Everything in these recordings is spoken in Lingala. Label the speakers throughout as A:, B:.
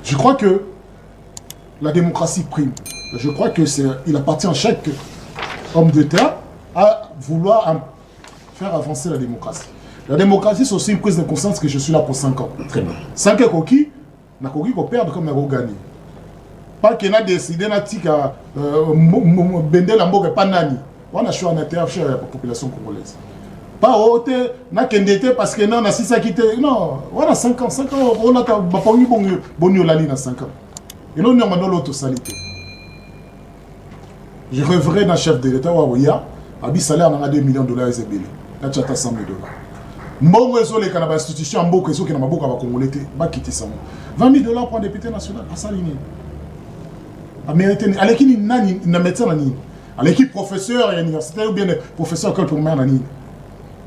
A: Je crois que la démocratie prime. Je crois qu'il appartient à chaque homme d'État à vouloir faire avancer la démocratie. La démocratie, c'est aussi une prise de conscience que je suis là pour 5 ans.
B: Très bien.
A: 5 ans, n'a qu'on perdre comme n'a qu'on gagné. Pas qu'il a décidé à bender la mboka pas nani. On a choisi un intérêt chez la population congolaise. Pas haute, n'a qu'un été parce que non, on a 6 ans quitté. Non, on a 5 ans. 5 ans, on a pas bon la ligne à 5 ans. Et là, on a dans l'autre salité. Je rêverais d'un chef de l'État, Waouya, à salaire dans 2 millions de dollars, il y a 100 000 dollars. Mbongo ezo les canaba institution mboko ezo kena maboka ba congolais ba quitter ça. 20 000 dollars pour un député national à Saline. A mérité avec qui nani na médecin nani. Avec qui professeur et universitaire ou bien professeur école primaire nani.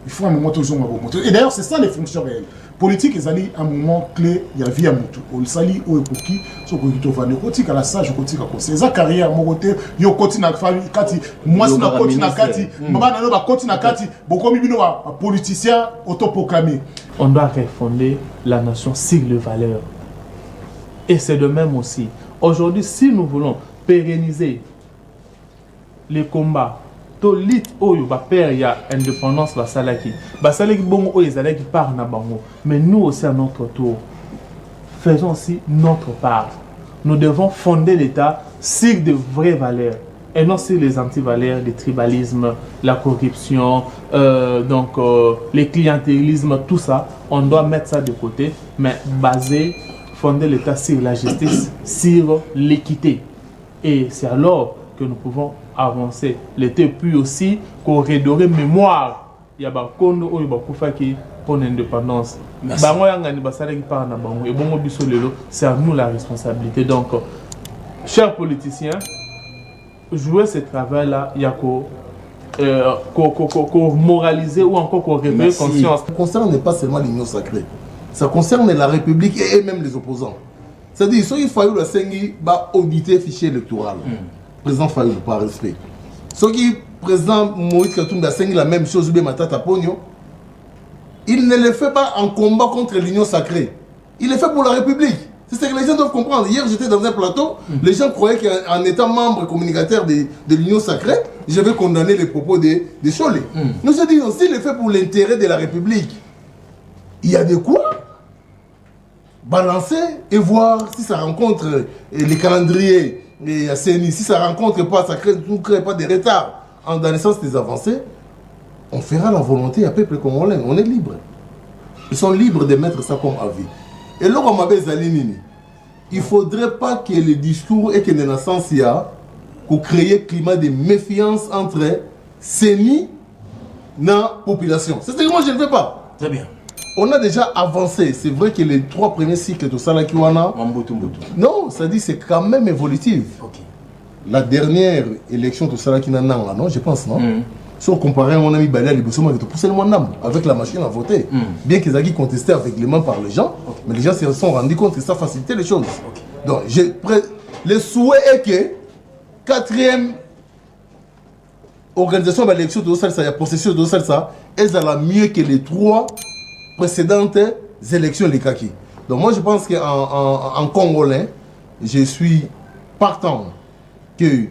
A: Il faut un moment toujours un et d'ailleurs c'est ça les fonctions réelles. Politique ils allaient un moment clé il y a vie à mutu. On sali au epoki so ko kito va ne kotika la sage kotika ko. C'est sa carrière mon côté yo kotina famille kati moi c'est na kotina kati baba na no ba kotina kati boko mi bino ba politicien autoproclamé.
C: On doit refonder la nation sur les valeurs. Et c'est de même aussi. Aujourd'hui, si nous voulons pérenniser les combats, to lit oyo ba père ya indépendance ba salaki. Ba salaki bongo oyo ezalaki par na bango. Mais nous aussi à notre tour, faisons aussi notre part. Nous devons fonder l'État sur de vraies valeurs et non sur les antivaleurs, le tribalisme, la corruption, les clientélismes, tout ça. On doit mettre ça de côté, mais fonder l'État sur la justice, sur l'équité. Et c'est alors que nous pouvons avancer. L'État puis aussi qu'on redorer mémoire. Il y a des kondo ou qui pour l'indépendance. C'est à nous la responsabilité. Donc, chers politiciens, jouer ce travail-là, il y a qu'on moraliser ou encore qu'on réveiller conscience.
D: Ça ne concerne pas seulement l'union sacrée. Ça concerne la République et même les opposants. C'est-à-dire qu'il faut auditer le fichier électoral. Président Fayou, par respect. Ce qui président Moïse Katumbi a la même chose, il ne le fait pas en combat contre l'union sacrée. Il le fait pour la République. C'est ce que les gens doivent comprendre. Hier, j'étais dans un plateau, les gens croyaient qu'en étant membre communicateur de l'union sacrée, je vais condamner les propos de Cholé. Nous se disons, s'il le fait pour l'intérêt de la République, il y a de quoi balancer et voir si ça rencontre les calendriers, si ça rencontre pas, ça ne crée pas de retard dans le sens des avancées, on fera la volonté à peuple congolais. On est libre. Ils sont libres de mettre ça comme avis. Et là, il ne faudrait pas que le discours et que la naissance y a pour créer un climat de méfiance entre CENI et la population. C'est ce que moi je ne veux pas.
B: Très bien.
D: On a déjà avancé. C'est vrai que les 3 premiers cycles de Salakiwana. Non, ça dit c'est quand même évolutif.
B: Okay.
D: La dernière élection de Salakina, non, je pense, non. Si on compare à mon ami Balia Liboussouma, qui poussé le moins avec la machine à voter. Bien qu'ils aient contesté avec les mains par les gens, mais les gens se sont rendus compte que ça facilitait les choses. Donc, le souhait est que 4e organisation de l'élection de Salsa, la processus de Salsa, elle a mieux que les 3 précédentes élections les kaki. Donc moi je pense qu'en Congolais, je suis partant que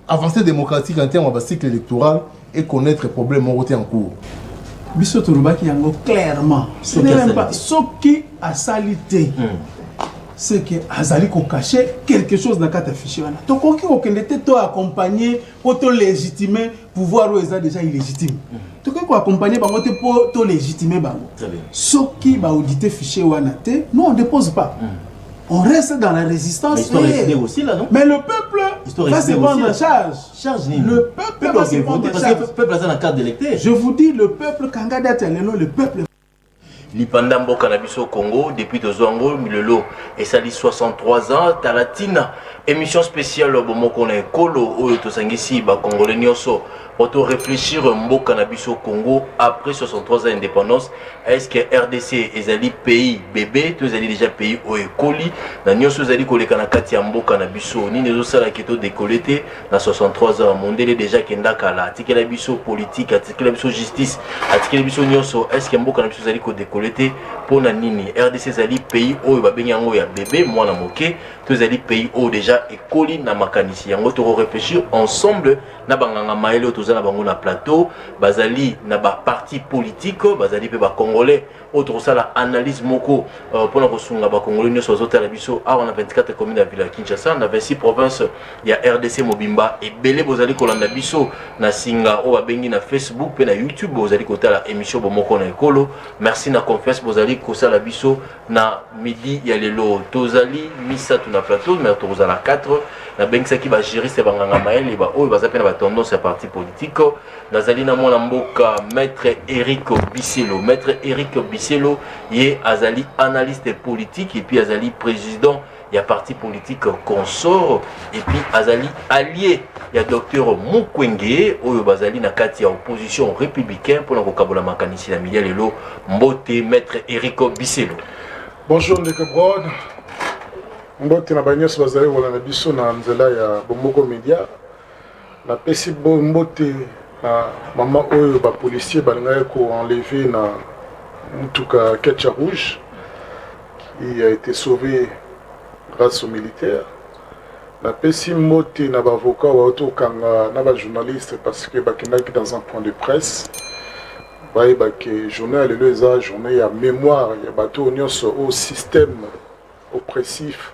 D: avancer démocratique en termes de cycle électoral et connaître les problèmes en cours.
E: Biso Tourubaki yango clairement. Ce n'est même pas ce qui a salité. C'est que Azali ko caché quelque chose dans quatre affiché. Donc on était tout accompagné pour te légitimer pouvoir où est déjà illégitime. Donc on accompagner pour te légitimer bango. Ce qui va auditer fichier wanate, nous on dépose pas. On reste dans la résistance.
B: Mais, aussi, là, non?
E: Mais le peuple va se prendre en charge. Le peuple va se prendre en charge.
B: Parce que le peuple a la carte d'électeur.
E: Je vous dis, le peuple, le peuple.
B: Lipanda Mboka na biso Congo depuis 2 ans Milelo et ça dit 63 ans Talatina émission spéciale bomoko na ekolo oyo to sangisi ba congolais nyonso pour réfléchir Mboka na biso Congo après 63 ans d'indépendance. Est-ce que RDC ezali pays bébé to ezali déjà pays o ekoli na nyonso ezali koleka na kati ya Mboka na biso ni nezo sala keto décolleté na 63 ans mondele déjà kenda kala tikela biso politique tikela biso justice tikela biso nyonso. Est-ce que Mboka na biso ezali ko décolleté écolé pour na nini RDC zali pays oyo babengi yango ya bébé mwana moke to zali pays oyo déjà écoli na makanisi yango to réfléchir ensemble na banganga maele to zala bango na plateau bazali na ba parti politique bazali pe ba congolais autre sala analyse moko pour na kosunga ba congolais nyoso zotala biso awa na 24 communes ya ville Kinshasa na 26 provinces ya RDC mobimba et belé bozali kolanda biso na singa o babengi na Facebook pe na YouTube bozali kotala émission bomoko na ekolo merci na confiance bozali kosala biso na midi ya lelo tozali misa na plateau mais tozala 4 na bengisaki ba juriste banganga maele ba oyo bazape na ba tendance ya parti politique nazali na mwana mboka maître Eric Bisselo maître Eric Bisselo ye azali analyste politique et puis azali président ya parti politique consort et puis azali allié ya docteur Mukwenge oyo bazali na kati ya opposition républicain pour na kokabola makanisi na midi lelo mbote maître Eric Bisselo.
A: Bonjour Ndeke Broad. Mbote na banyos bazali kolanda biso na nzela ya Bomoko Media. Na pesi mbote na mama oyo ba policier balinga ko enlever na mutuka Ketcha Rouge. Il a été sauvé grâce aux militaires. Na pesi mbote na ba avocat wa otokanga na ba journaliste parce que bakendaki dans un point de presse. Baye bake journée lelo eza journée ya mémoire ya bato nyonso au système oppressif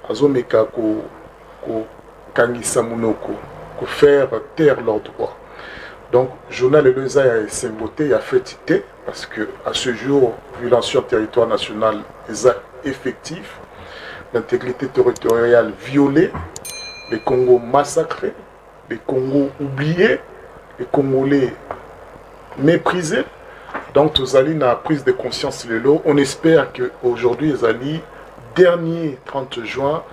A: azomeka ko kangisa munoko ko faire taire leurs droits. Donc journal lelo eza ya sembote ya fêtité parce que à ce jour violence sur territoire national est effectif, l'intégrité territoriale violée, les Congos massacrés, les Congos oubliés, les Congolais méprisés. Donc tous allés na prise de conscience lelo. On espère que aujourd'hui les alliés dernier 30 juin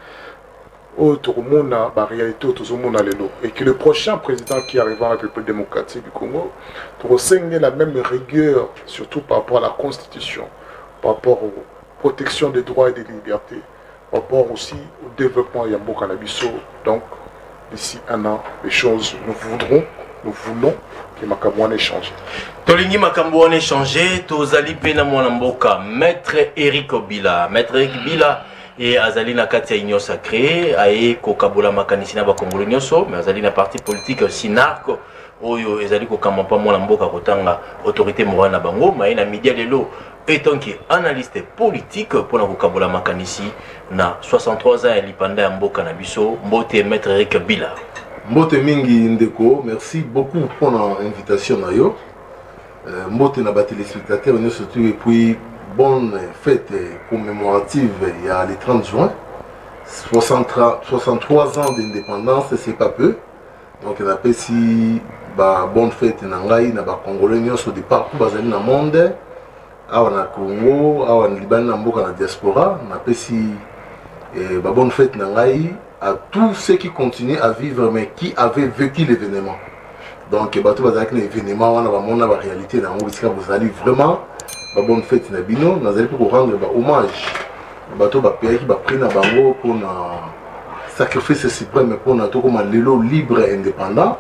A: autour mona ba réalité autour mona lelo et que le prochain président qui arrivera à la République démocratique du Congo pour signer la même rigueur surtout par rapport à la constitution, par rapport aux protection des droits et des libertés, par rapport aussi au développement Yambo Cannabiso. Donc d'ici un an les choses nous voulons que Makambo ait changé.
B: Tolingi Makambo ait changé, tozali pena mwana mboka maître Eric Bila. Maître Eric Bila et azali na kati ya union sacrée aye kokabola makanisi na ba Congolais nyonso mais azali na parti politique Sinarc oyo ezali kokamba pa mwana mboka kotanga autorité morale na bango mais na media lelo étant qui analyste politique pour na kokabola makanisi na 63 ans ya lipanda ya mboka na biso mbote maître Eric Bila.
D: Mbote mingi ndeko, merci beaucoup pour l'invitation na yo. Mbote na ba téléspectateurs nous surtout et puis bonne fête commémorative il y a le 30 juin. 63 ans d'indépendance, c'est pas peu. Donc on appelle si ba bonne fête na ngai na ba Congolais nyonso de partout bazali na monde. Awa na Congo, awa na Liban na mboka na diaspora, on appelle si ba bonne fête na ngai à tous ceux qui continuent à vivre mais qui avaient vécu l'événement. Donc bato bazaki na événement wana ba mona ba réalité na ngo bisika bozali vraiment ba bonne fête na bino nazali pour rendre ba hommage bato ba pays qui ba pris na bango pour na sacrifice suprême pour na to comme lelo libre et indépendant.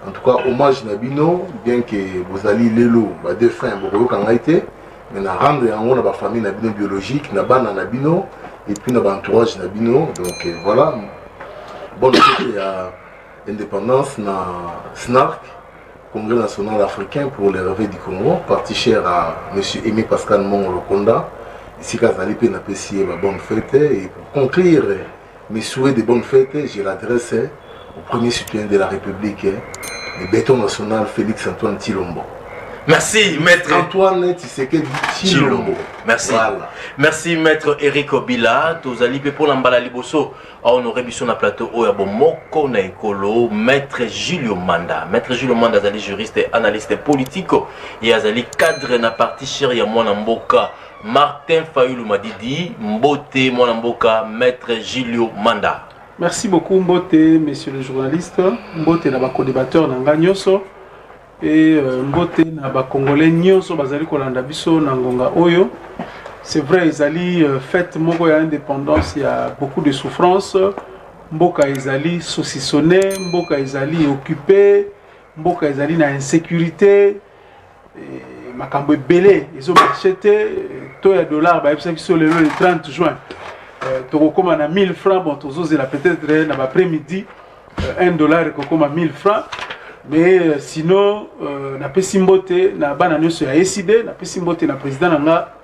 D: En tout cas hommage na bino bien que bozali lelo ba défunt boko kanga été mais na rendre yango na ba famille na bino biologique na bana na bino et puis na ba entourage na bino. Donc voilà. Bonne fête à l'indépendance na SNARC, Congrès national africain pour les rêves du Congo, parti cher à M. Aimé Pascal Mongolokonda. Ici, Kazalipe n'a pas essayé ma bonne fête. Et pour conclure mes souhaits de bonne fête, je l'adresse au premier citoyen de la République, le béton national Félix Antoine Tshilombo.
B: Merci maître
D: Antoine Tshisekedi Tshilombo.
B: Merci. Voilà. Merci maître Eric Bila. Tozali pe pour l'ambala liboso. Honoré biso na plateau oya bomoko na ekolo maître Julio Manda. Maître Julio Manda azali juriste et analyste politique et azali cadre na parti cher ya mwana mboka Martin Fayulu Madidi mbote mwana mboka maître Julio Manda.
E: Merci beaucoup Mbote, messieurs les journalistes. Mbote na ba co-débatteur na nganyoso. Et mbote na ba congolais nyonso bazali kolanda biso na ngonga oyo. C'est vrai, Izali fête moko ya indépendance, il y a beaucoup de souffrance. Mboka Izali saucissonné, Mboka Izali occupé, Mboka Izali na insécurité. makambo ebele ils ont acheté taux ya dollar ba epesa kiso le 30 juin tokokoma na 1000 francs bon tozozela peut-être na après-midi $1 kokoma 1000 francs mais sinon na pesi mbote na bana nyonso ya SID na pesi mbote na président nanga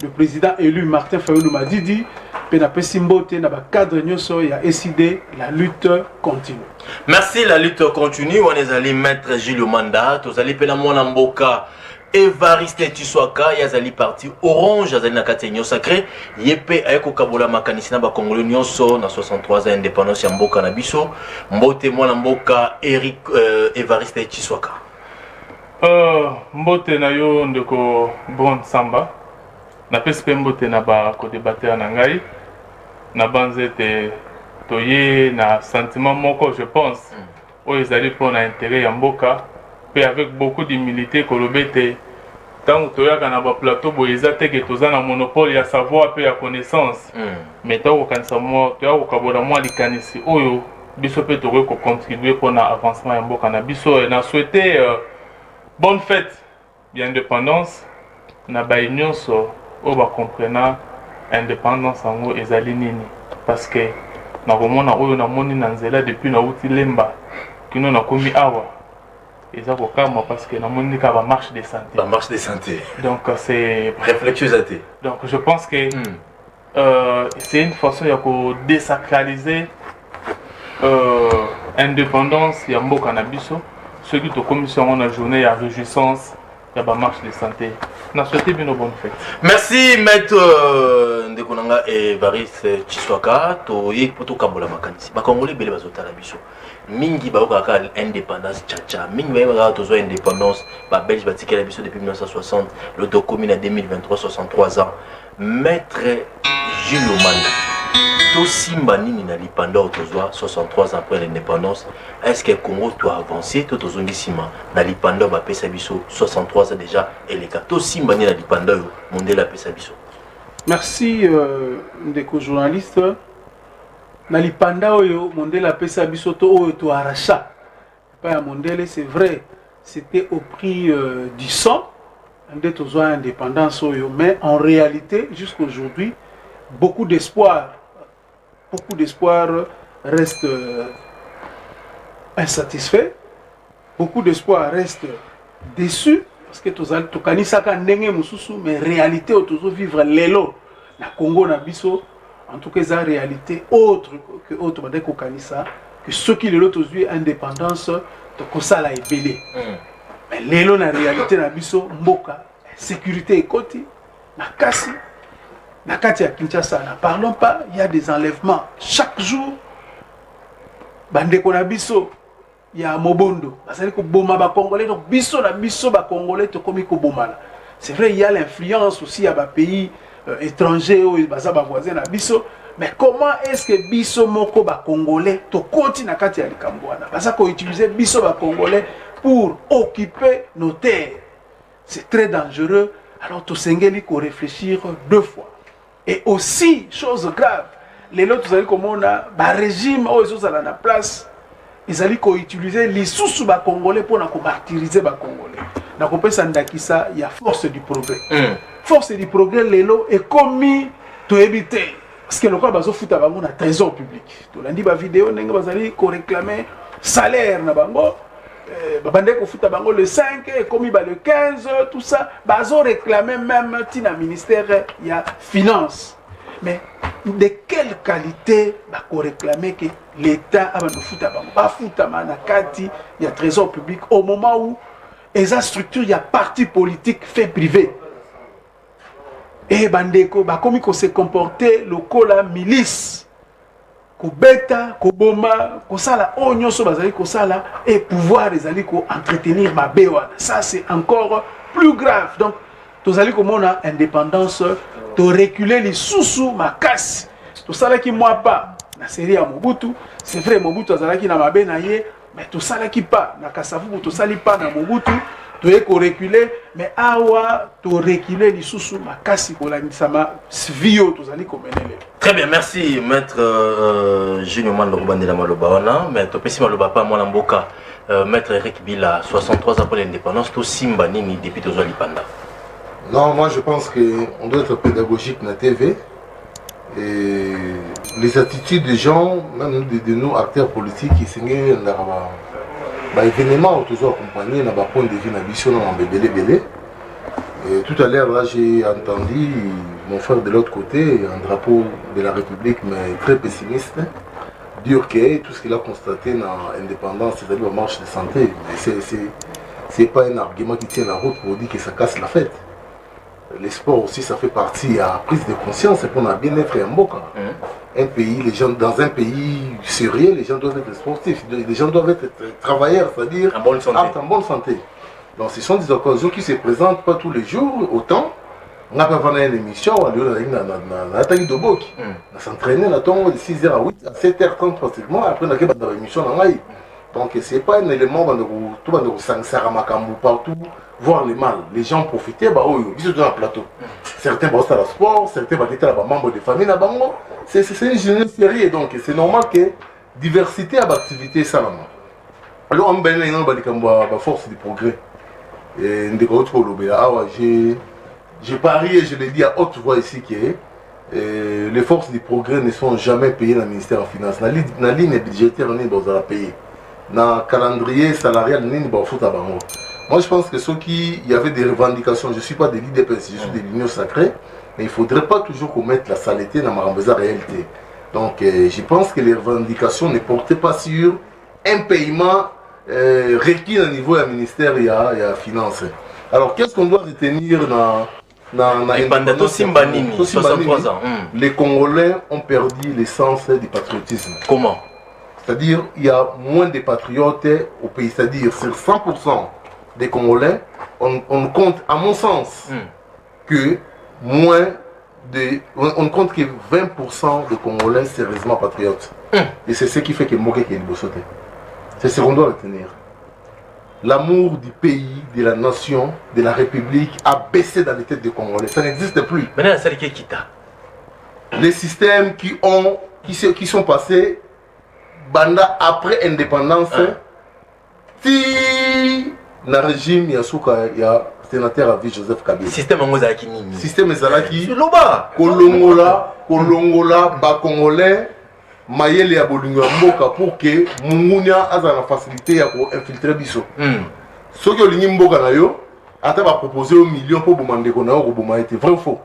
E: le président élu Martin Fayulu Madidi pe na pesi mbote na ba cadre nyonso ya SID. La lutte continue.
B: Merci, la lutte continue. On est allé maître Gilles Manda, tous allés pena mwana mboka Evariste Tshisekedi yazali parti orange yazali na kati nyo sacré yepe ayeko kabola makanisi na ba congolais nyonso na 63 ans indépendance ya mboka na biso mbote mwana mboka Eric Evariste Tshisekedi.
C: Mbote na yo ndeko Bon Samba na pespe mbote na ba ko débattre na ngai na banzete toye na sentiment moko je pense o ezali pour na intérêt ya mboka pe avec beaucoup d'humilité kolobete tant toyaka na ba plateau boyeza teke toza na monopole ya savoir pe ya connaissance mais ta okanisa mo to ya kokabola mo likanisi oyo biso pe to ko contribuer pour na avancement ya mboka na biso et na souhaiter bonne fête bien indépendance na ba nyonso o ba comprena indépendance ango ezali nini parce que na komona oyo na moni na nzela depuis na uti lemba kino na komi awa eza kokama parce que na moni ka ba marche de santé.
B: La marche de santé.
C: Donc c'est
B: réflexieux à thé.
C: Donc je pense que c'est une façon ya ko désacraliser indépendance ya mboka na biso ceux qui to commission na journée ya réjouissance ya ba marche de santé. Na souhaité bien bonne fête.
B: Merci maître Ndekonanga Evariste Tshisekedi to yek poto kabola makanisi. Ba Congolais bele bazotala biso. Mingi ba okaka indépendance tchacha. Mingi ba tozo indépendance ba Belge batikela biso depuis 1960, l'autocommune en 2023 63 ans. Maître Gilles Omanda. To simba nini na lipanda otozwa 63 ans après l'indépendance. Est-ce que Congo doit avancer to tozongi sima na lipanda ba pesa biso 63 ans déjà et les cas to simba nini na lipanda yo mondela pesa biso.
E: Merci ndeko journaliste. Na lipanda oyo mondela pesa biso to oyo to aracha. Pas ya mondele c'est vrai, c'était au prix du sang de tozwa indépendance oyo mais en réalité jusqu'aujourd'hui beaucoup d'espoir restent insatisfaits, beaucoup d'espoir restent déçus parce que to kanisaka ndenge mususu mais réalité otozo vivre lelo na Congo na biso en tout cas ça réalité autre que autre badeko kanisa que ceux qui lelo tozui indépendance to kosala ebele mais lelo na réalité na biso mboka sécurité ekoti na kasi na kati ya Kinshasa, ne parlons pas, il y a des enlèvements chaque jour. Bandeko na biso, il y a Mobondo, c'est-à-dire que boma ba Congolais, donc biso ba Congolais to komi ko bomala. C'est vrai, il y a l'influence aussi à ba pays étrangers ou baza ba voisins na biso, mais comment est-ce que biso moko ba Congolais to koti na kati ya likambwana? Baza ko utiliser biso ba Congolais pour occuper nos terres. C'est très dangereux. Alors to sengeli ko réfléchir deux fois. Et aussi, chose grave, les autres, vous allez comme on a, le régime, ils sont à la place, ils allaient utiliser les sous-bas congolais pour martyriser les congolais. Donc, on peut s'endakisa, il y a force du progrès. Force du progrès, les lots est commis pour éviter. Parce que le cas, ils ont foutu un trésor public. Tout lundi, la vidéo, ils allaient réclamer salaire. Bandeko futa bango le 5 et commis le 15 tout ça bazo réclamé même tina ministère il y a finance mais de quelle qualité bako réclamer que l'état a bango futa bango ba futa manakati il y a trésor public au moment où eza structure il y a parti politique fait privé et bandeko ba komi ko se comporter le la milice Kobeta, Koboma, Kosala, Onyoso Bazali Kosala, et pouvoir les alliés entretenir ma béwa. Ça, c'est encore plus grave. Donc, tous allez comme on a indépendance, de reculer les sous-sous, ma casse. Tout ça là qui moi pas, la série à Mobutu, c'est vrai, Mobutu a qui n'a ma bénaye, mais tout ça là qui pas, na Kasavu, tout ça là pas dans Mobutu, tu es reculer, mais awa, tu reculer les sous-sous, ma casse, pour la nisama, svio, tous allez comme
B: Très bien, merci maître Junior Maloba de la Maloba. Mais tu peux si Maloba pas moi l'amboka Maître Eric Bila, 63 ans après l'indépendance, tout Simba Nini depuis Tozo Lipanda.
D: Non, moi je pense qu'on doit être pédagogique dans la TV. Et les attitudes des gens, même de nos acteurs politiques, qui sont dans l'événement, toujours accompagné dans le point de vue de Bélé. Et tout à l'heure, là, j'ai entendu mon frère de l'autre côté, un drapeau de la République, mais très pessimiste, dire que tout ce qu'il a constaté dans l'indépendance, c'est-à-dire la marche de santé, mais c'est pas un argument qui tient la route pour dire que ça casse la fête. Les sports aussi, ça fait partie à la prise de conscience et qu'on a bien être en Mboka. Un pays, les gens, dans un pays sérieux, les gens doivent être sportifs, les gens doivent être travailleurs, c'est-à-dire en bonne santé. Donc ce sont des occasions qui se présentent pas tous les jours, autant. On a pas fait une émission, on a s'entraîner de 6h à 8 à 7h30 pratiquement, après on a fait une émission. Donc ce n'est pas un élément partout, voir les mal. Les gens profitaient, ils sont dans le plateau. Certains vont à la sport, certains vont être membres de famille. C'est une jeunesse sérieuse, donc c'est normal que diversité à l'activité. Alors on a une force du progrès. J'ai parié et je l'ai dit à haute voix ici que les forces du progrès ne sont jamais payées dans le ministère des Finances. La ligne budgétaire, on est payé. Dans le calendrier salarial, moi je pense que ceux qui y avait des revendications, je ne suis pas de l'IDPS, je suis de l'Union sacrée, mais il ne faudrait pas toujours qu'on mette la saleté dans ma réalité. Donc je pense que les revendications ne portaient pas sur un paiement requis au niveau du ministère et la finance. Alors qu'est-ce qu'on doit retenir dans les Congolais ont perdu l'essence du patriotisme.
B: Comment?
D: C'est-à-dire il y a moins de patriotes au pays. C'est-à-dire sur 100% des Congolais, on compte, à mon sens, que moins de... On compte que 20% de Congolais sérieusement patriotes. Et c'est ce qui fait que Moké est sauté. C'est ce qu'on doit retenir. L'amour du pays, de la nation, de la République a baissé dans les têtes des Congolais. Ça n'existe plus.
B: Maintenant, c'est qui quitte.
D: Les systèmes qui sont passés banda après indépendance, si le régime il y a sénateur à vie Joseph Kabila.
B: Système Mozaki Nini.
D: Système Zalaki.
B: Kolongola,
D: ba Congolais. Mayele ya bolingo ya mboka pour que mungunya aza na facilité ya ko infiltrer biso. Soki olingi mboka na yo, ata ba proposer un million pour bomande ko na yo ko boma été vrai ou faux.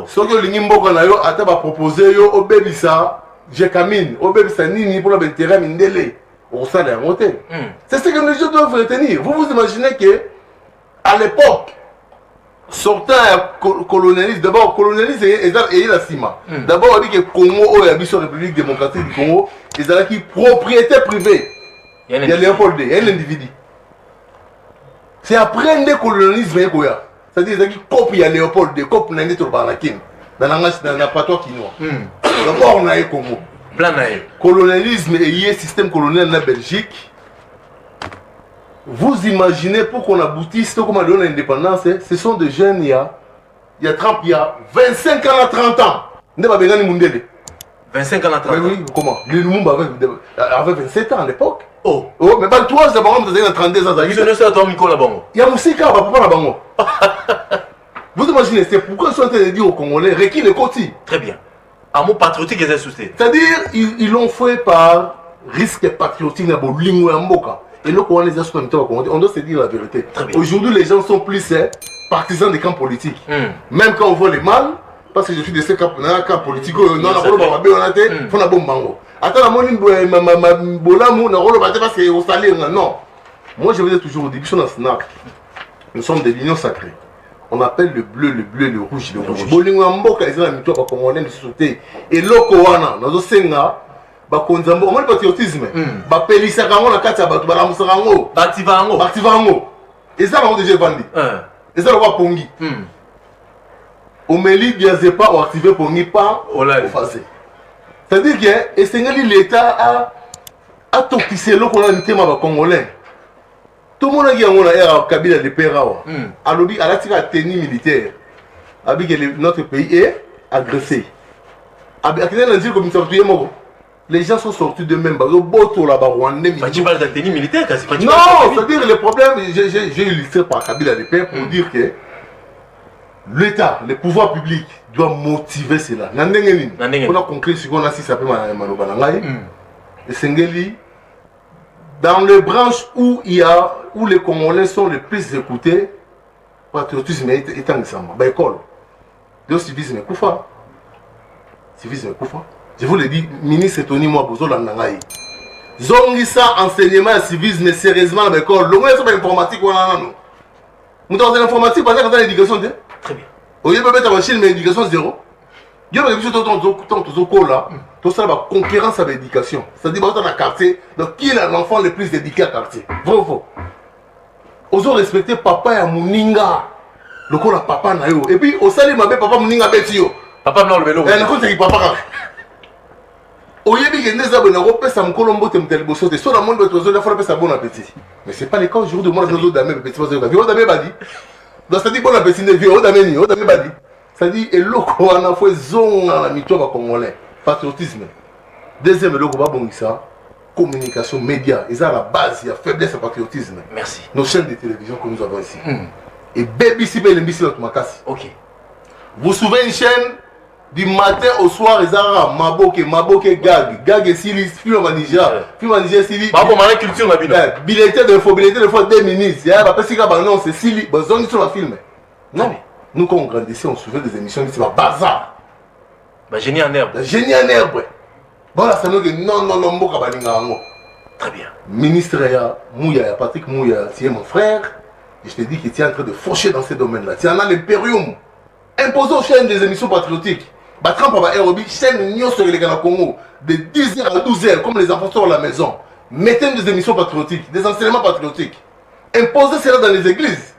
D: Soki olingi mboka na yo, ata ba proposer yo obebisa Jekamine, obebisa nini pour l'intérêt mindele. Au sein d'un hôtel. C'est ce que les gens doivent retenir. Vous vous imaginez que à l'époque, sortant colonialiste, d'abord colonialiste et la CIMA. D'abord on dit que Congo est la République démocratique du Congo, ils ont qui propriété privée. Il y a Léopold D, il y a un individu. C'est après le colonialisme, c'est-à-dire qu'ils ont copie à Léopold D, copie n'a pas barakin dans la patois quinois. D'abord on a eu Congo. Colonialisme et système colonial de la Belgique. Vous imaginez pour qu'on aboutisse comme on a donné l'indépendance, ce sont des jeunes il y a 25 ans à 30 ans.
B: 25 ans à 30 ans.
D: Oui, comment? Les Lumumba avait 27 ans à l'époque. Oh, mais pas toi, c'est par exemple, à 32 ans.
B: Il
D: y a Moussika, papa là-bas. Vous imaginez, c'est pourquoi ils sont en train de dire aux Congolais, Reiki le Koti.
B: Très bien. Amour patriotique est associé.
D: C'est-à-dire, ils l'ont fait par risque patriotique dans le lingue Mboka. Et là, on doit se dire la vérité. Aujourd'hui, les gens sont plus partisans des camps politiques. Même quand on voit les mal, parce que je suis de ces camps politiques, non, on a non. Moi, je vous dis toujours au début, nous sommes des l'union sacrée. On appelle le bleu, le rouge, le rouge. Et l'Okowana, nous avons bakonzambo omoni patriotisme bapelisaka yango na kati ya bato balamusaka yango baaktiva yango eza bango deja evandi eza lokwa pongi omeli biazepa oactive pongi pa ofase. C'est-à-dire que esengeli l'état atokise eloko na mitema bacongolais tomonaki yango na era Kabila de perawa alobi alatika tenue militaire abi que notre pays est agressé akende na nziri komisa bato ye moko les gens sont sortis d'eux-mêmes.
B: Tu parles d'un tenue militaire, quasi.
D: Non, c'est-à-dire le problème, j'ai illustré par Kabila le père pour dire que l'État, le pouvoir public doit motiver cela. On a conclu ce qu'on a si ça peut et Sengeli, dans les branches où les Congolais sont les plus écoutés, patriotisme est en ensemble. École. Le civisme est koufa. Civisme est koufa. Je vous le dis, ministre Tony Mwabozo Landangaï. Zongisa enseignement et civisme sérieusement à l'école. L'on est sur l'informatique ou non. Nous avons l'informatique parce qu'on a l'éducation.
B: Très bien.
D: Au lieu de mettre la machine, mais l'éducation zéro. Il y a des choses tout ça, la concurrence avec l'éducation. C'est-à-dire que dans le quartier, donc qui est l'enfant le plus éduqué à quartier? Vrai ou faux? Osons respecter papa et Mouninga. Le coup, la papa na yo. Et puis, au salut, ma belle papa Mouninga betio.
B: Papa blanc le vélo.
D: Et la chose, c'est papa. Au lieu de nous avons fait ça, Mkolombo, tu me dis, tu es sur la monde, tu es faire ça bon appétit. Mais ce n'est pas le cas aujourd'hui, moi, je suis dans mes petits choses. Viens, on a dit. Donc, ça dit bon appétit, viens, on a dit. Ça dit, et l'autre, on a fait zone dans la mytho congolais. Patriotisme. Deuxième, l'autre, on va bon ça. Communication, médias. Ils ont la base, il y a faiblesse à patriotisme.
B: Merci.
D: Nos chaînes de télévision que nous avons ici. Et Baby Sibé, le Mbisi, l'autre Makassi.
B: Ok.
D: Vous souvenez une chaîne du matin au soir, ils ont Maboke, Gag et Sili, film en Niger, Sili.
B: Bah, pour ma culture, ma vie.
D: Billetté de faux, des ministres. Il y a pas si non, c'est Sili. Bah, ils ont sur la film. Non. Nous, quand on grandissait, on se souvient des émissions qui sont bazar.
B: Bah, génie en herbe.
D: Génie en herbe. Bon, là, ça nous dit non, Mboka Balinga.
B: Très bien.
D: Ministre Mouya, Patrick Mouya, tu es mon frère. Et je te dis que tu es en train de faucher dans ces domaines-là. Tu en as l'impérium. Imposé aux chaînes des émissions patriotiques. Trump a Aérobi, chaîne Nyon sur les Ghana Congo, de 10h à 12h, comme les enfants sont à la maison. Mettez des émissions patriotiques, des enseignements patriotiques. Imposez cela dans les églises.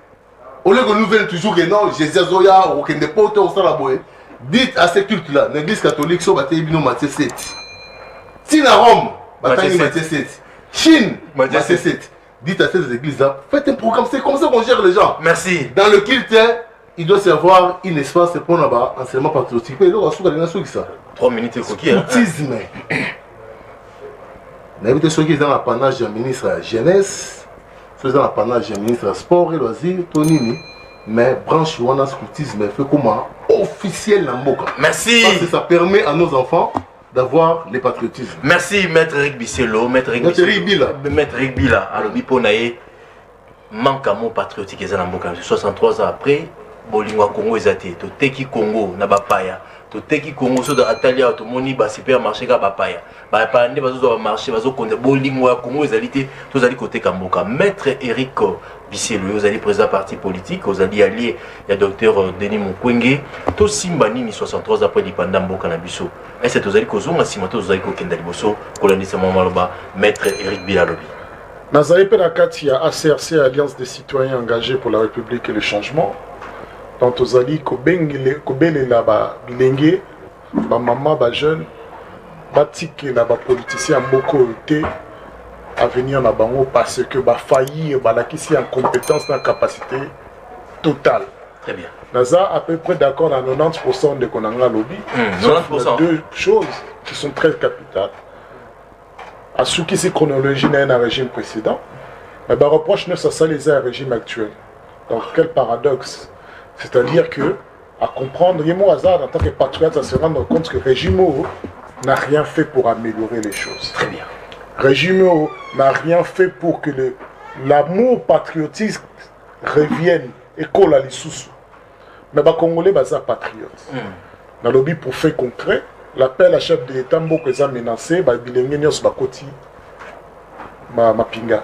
D: Au lieu que nous venons toujours que non, Jésus Zoya, ou Kende Pote, ou Salaboé. Dites à ces cultes-là, l'église catholique, so Bataille Bino Matthieu 7. Tina Rome, Bataille Matthieu 7. Chine, Matthieu 7. Dites à ces églises-là, faites un programme, c'est comme ça qu'on gère les gens.
B: Merci.
D: Dans le culte, il doit y avoir un espace pour là-bas, enseignement patriotique. Mais là, on a ça.
B: 3 minutes et coquille.
D: Autisme. N'habitez ceux qui sont dans l'apanage du ministre de la jeunesse, ceux qui sont dans l'apanage du ministre de sport et loisirs, Tonini. Mais branche wana scoutisme fait comment officiel na mboka.
B: Merci.
D: Parce que ça permet à nos enfants d'avoir le patriotisme.
B: Merci maître Eric Bisselo, maître Eric Bila. Alors biponae manque à mon patriotique ezana mboka 63 ans après bolingo Congo ezate to teki Congo na bapaya. To teki Congo so da Atalia to moni ba supermarché ka bapaya. Ba pande bazo ba marché bazo konde bolingo ya Congo ezalité to zali côté Kamboka. Maître Eric Bisselo, vous allez président parti politique, vous allez allier il y a docteur Denis Mukwege, to Simbani ni 63 après dipanda mboka na biso. Et c'est vous allez kozonga simato vous allez kokenda liboso kolonisa maloba maître Eric Bilalobi.
A: Nazali pe na kati ya ACRC, Alliance des citoyens engagés pour la République et le changement. Donc vous allez kobelela ba bilenge, ba maman, ba jeune, ba tike na ba politicien mboko te à venir na bango parce que ba faillir ba la kisi en compétence en capacité totale.
B: Très bien.
A: Naza à peu près d'accord à 90% de konanga lobby.
B: 90%.
A: Deux choses qui sont très capitales. À ce qui c'est chronologie dans un régime précédent, mais bah reproche ne ça les un régime actuel. Donc quel paradoxe. C'est-à-dire que à comprendre, il y a mon hasard en tant que patriote à se rendre compte que le régime n'a rien fait pour améliorer les choses.
B: Très bien.
A: Régime n'a rien fait pour que l'amour patriotique revienne et colle à l'issous. Mais les Congolais sont patriotes. Dans le lobby pour fait concret, l'appel à chef de l'État qui est menacé, il y a des gens qui ma pinga.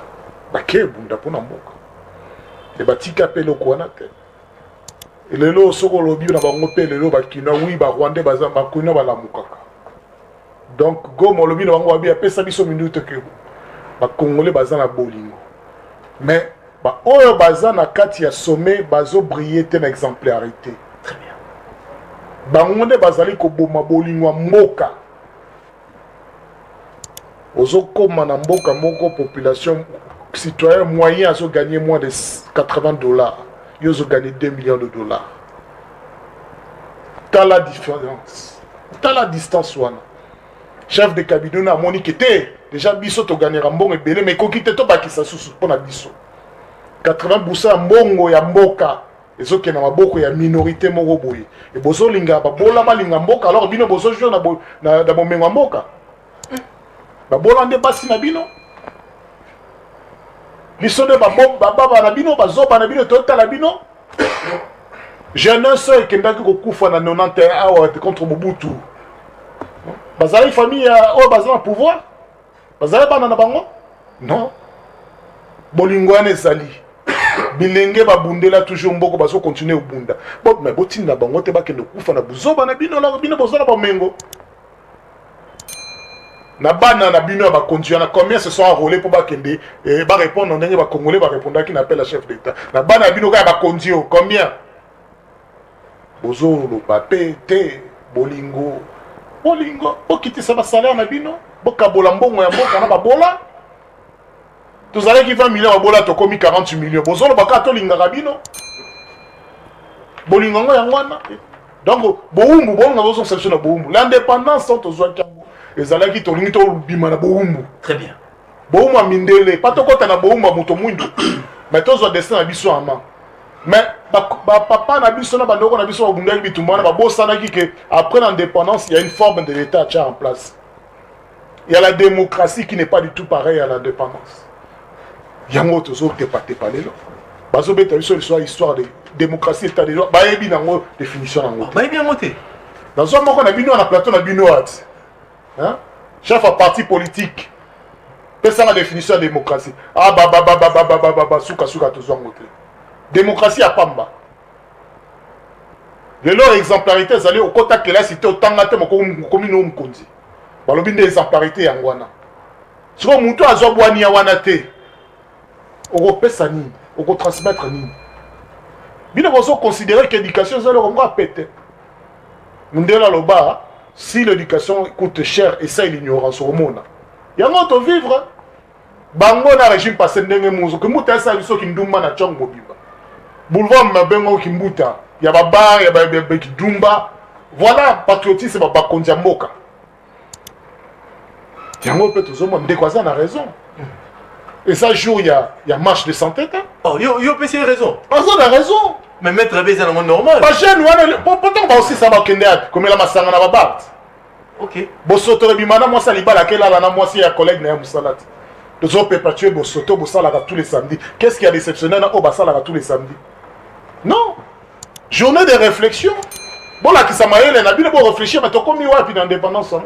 A: Et les appel au Kouanate. Et les lots sont au lobby, on a un les lots qui ont oui, Rwandais, Bakuna, Balamukaka. Donc, go mon lobby, on a appelé ça 10 minutes que les Congolais sont à Bolingo. Mais, on a na kati ya sommet, bazo briller une exemplarité.
B: Très bien.
A: Bangonde bazali ko boma bolingo mboka. Ozo koma na mboka moko population citoyen moyen a gagné moins de $80. Ils ont gagné $2 millions. T'as la différence. T'as la distance. chef de cabinet na monique était déjà biso to gagner mbongo ebele mais ko kite to bakisa susu pour na biso 80% mbongo ya mboka ezoke na maboko ya minorité moko boye et bozo linga ba bola balinga mboka alors bino bozo jouer na bomengo mboka ba bola nde basi na bino biso de ba baba na bino bazoba na bino tota la bino jeune seul kendaki kokufa na 91 awa contre Mobutu bazali famille o bazala pouvoir bazali bana na bango non bolingo ane sali bilenge babundela toujours mboko bazo continuer obunda bon mais botinda bango te bakende kufa na buzoba na bino la bino bozala ba mengo na bana na bino ba continuer na combien se sont enrôlés pour bakende ba répondre ndenge ba congolais ba répondre qui n'appelle la chef d'état na bana na bino ka ba continuer combien bozo lo papé te bolingo okitisa basalaire na bino bokabola mbongo ya mboka na babola tozalaki 20 millions babola tokomi 40 millions bozolo baka tolingaka bino bolingo ngo yango wana donc boumbu bonga bozo section na boumbu l'indépendance sans tozwaki yango ezalaki tolingi tobima na boumbu
B: très bien
A: boumbu mindele pas tokota na boumbu moto mwindo mais tozwa destin na biso ama mais papa na biso na bandoko na biso babundaki bitumba na babosanaki que après l'indépendance il y a une forme de l'état en place. Il y a la démocratie qui n'est pas du tout pareille à l'indépendance. Yango tozo tepa lelo bazo beta biso histoire de démocratie état de droit bayebi nango définition nango
B: bayebi yango te
A: dans un moko na bino na plateau na bino at hein chef à parti politique pesa la définition de démocratie ah suka tozo ngo te démocratie à pamba lelo exemplarité zali au kota que la cité otanga te moko komi no mkonzi balobi nde exemplarité yango wana siko mutu azwa bwani ya wana te okopesa nini okotransmettre nini bino bozo considérer que l'éducation ezali kongo apete mundela loba si l'éducation coûte cher et ça l'ignorance omona yango to vivre bango na régime passé ndenge muzo ke muta sa biso kindumba na chong mobimba boulevard mabengo kimbuta ya baba ya kidumba voilà patriotisme ba konja mboka yango peut tozomona ndeko aza na raison. Et ça jour il y a marche de santé hein?
B: Oh yo peut c'est raison.
A: Ah ça a raison.
B: Mais mettre baiser dans le monde normal.
A: Pas jeune wana pourtant ba aussi ça va kende comme la masanga na babat.
B: OK.
A: Bosoto bimana moi ça libala kela la na moi si ya collègue na musalat. Tozo perpétuer bosoto bosala tous les samedis. Qu'est-ce qui a déceptionné na obasala tous les samedis? Non. Journée de réflexion. Bon là qui ça m'a na bino bo réfléchir mais to komi wapi d'indépendance en.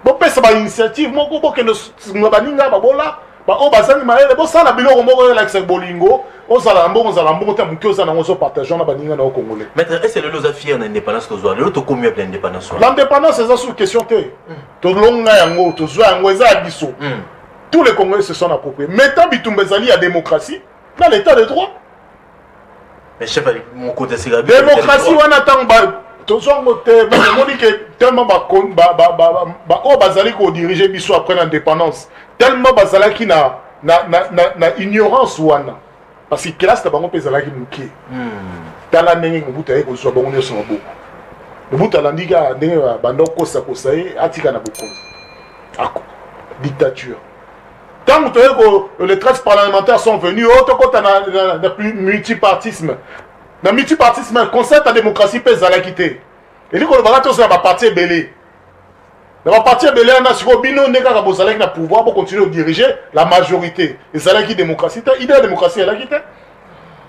A: Bon pesa ba initiative moko bo que no baninga ba bola. Ba o bazali maele bo sala biloko moko la bolingo o sala mbongo ta muki o sala ngozo partageant na baninga na congolais.
B: Maître, est-ce que le loza fier d'indépendance to zo? Le to komi ya l'indépendance.
A: L'indépendance c'est ça sous question te. To longa yango to zo yango eza biso. Tous les Congolais se sont appropriés. Maintenant bitumba zali ya démocratie dans l'état de droit.
B: Mais chef mon côté c'est la
A: démocratie wana tang ba to zo ngote ba moni que tellement ba o bazali ko diriger biso après l'indépendance. Tellement bazalaki na ignorance wana parce que classe ta bango pezalaki muke tala ndenge ngubuta ye kozwa bango nyonso maboko ngubuta landika ndenge bando kosa ye atika na bokonzi ako dictature tant que les 13 parlementaires sont venus autre kota na multipartisme na multipartisme concept à démocratie pezalaki te eliko lo barato na ba parti belé. Dans la partie de l'État, si vous avez le pouvoir pour continuer à diriger la majorité. Et c'est là qui démocratie. L'idée de la démocratie est là qui est.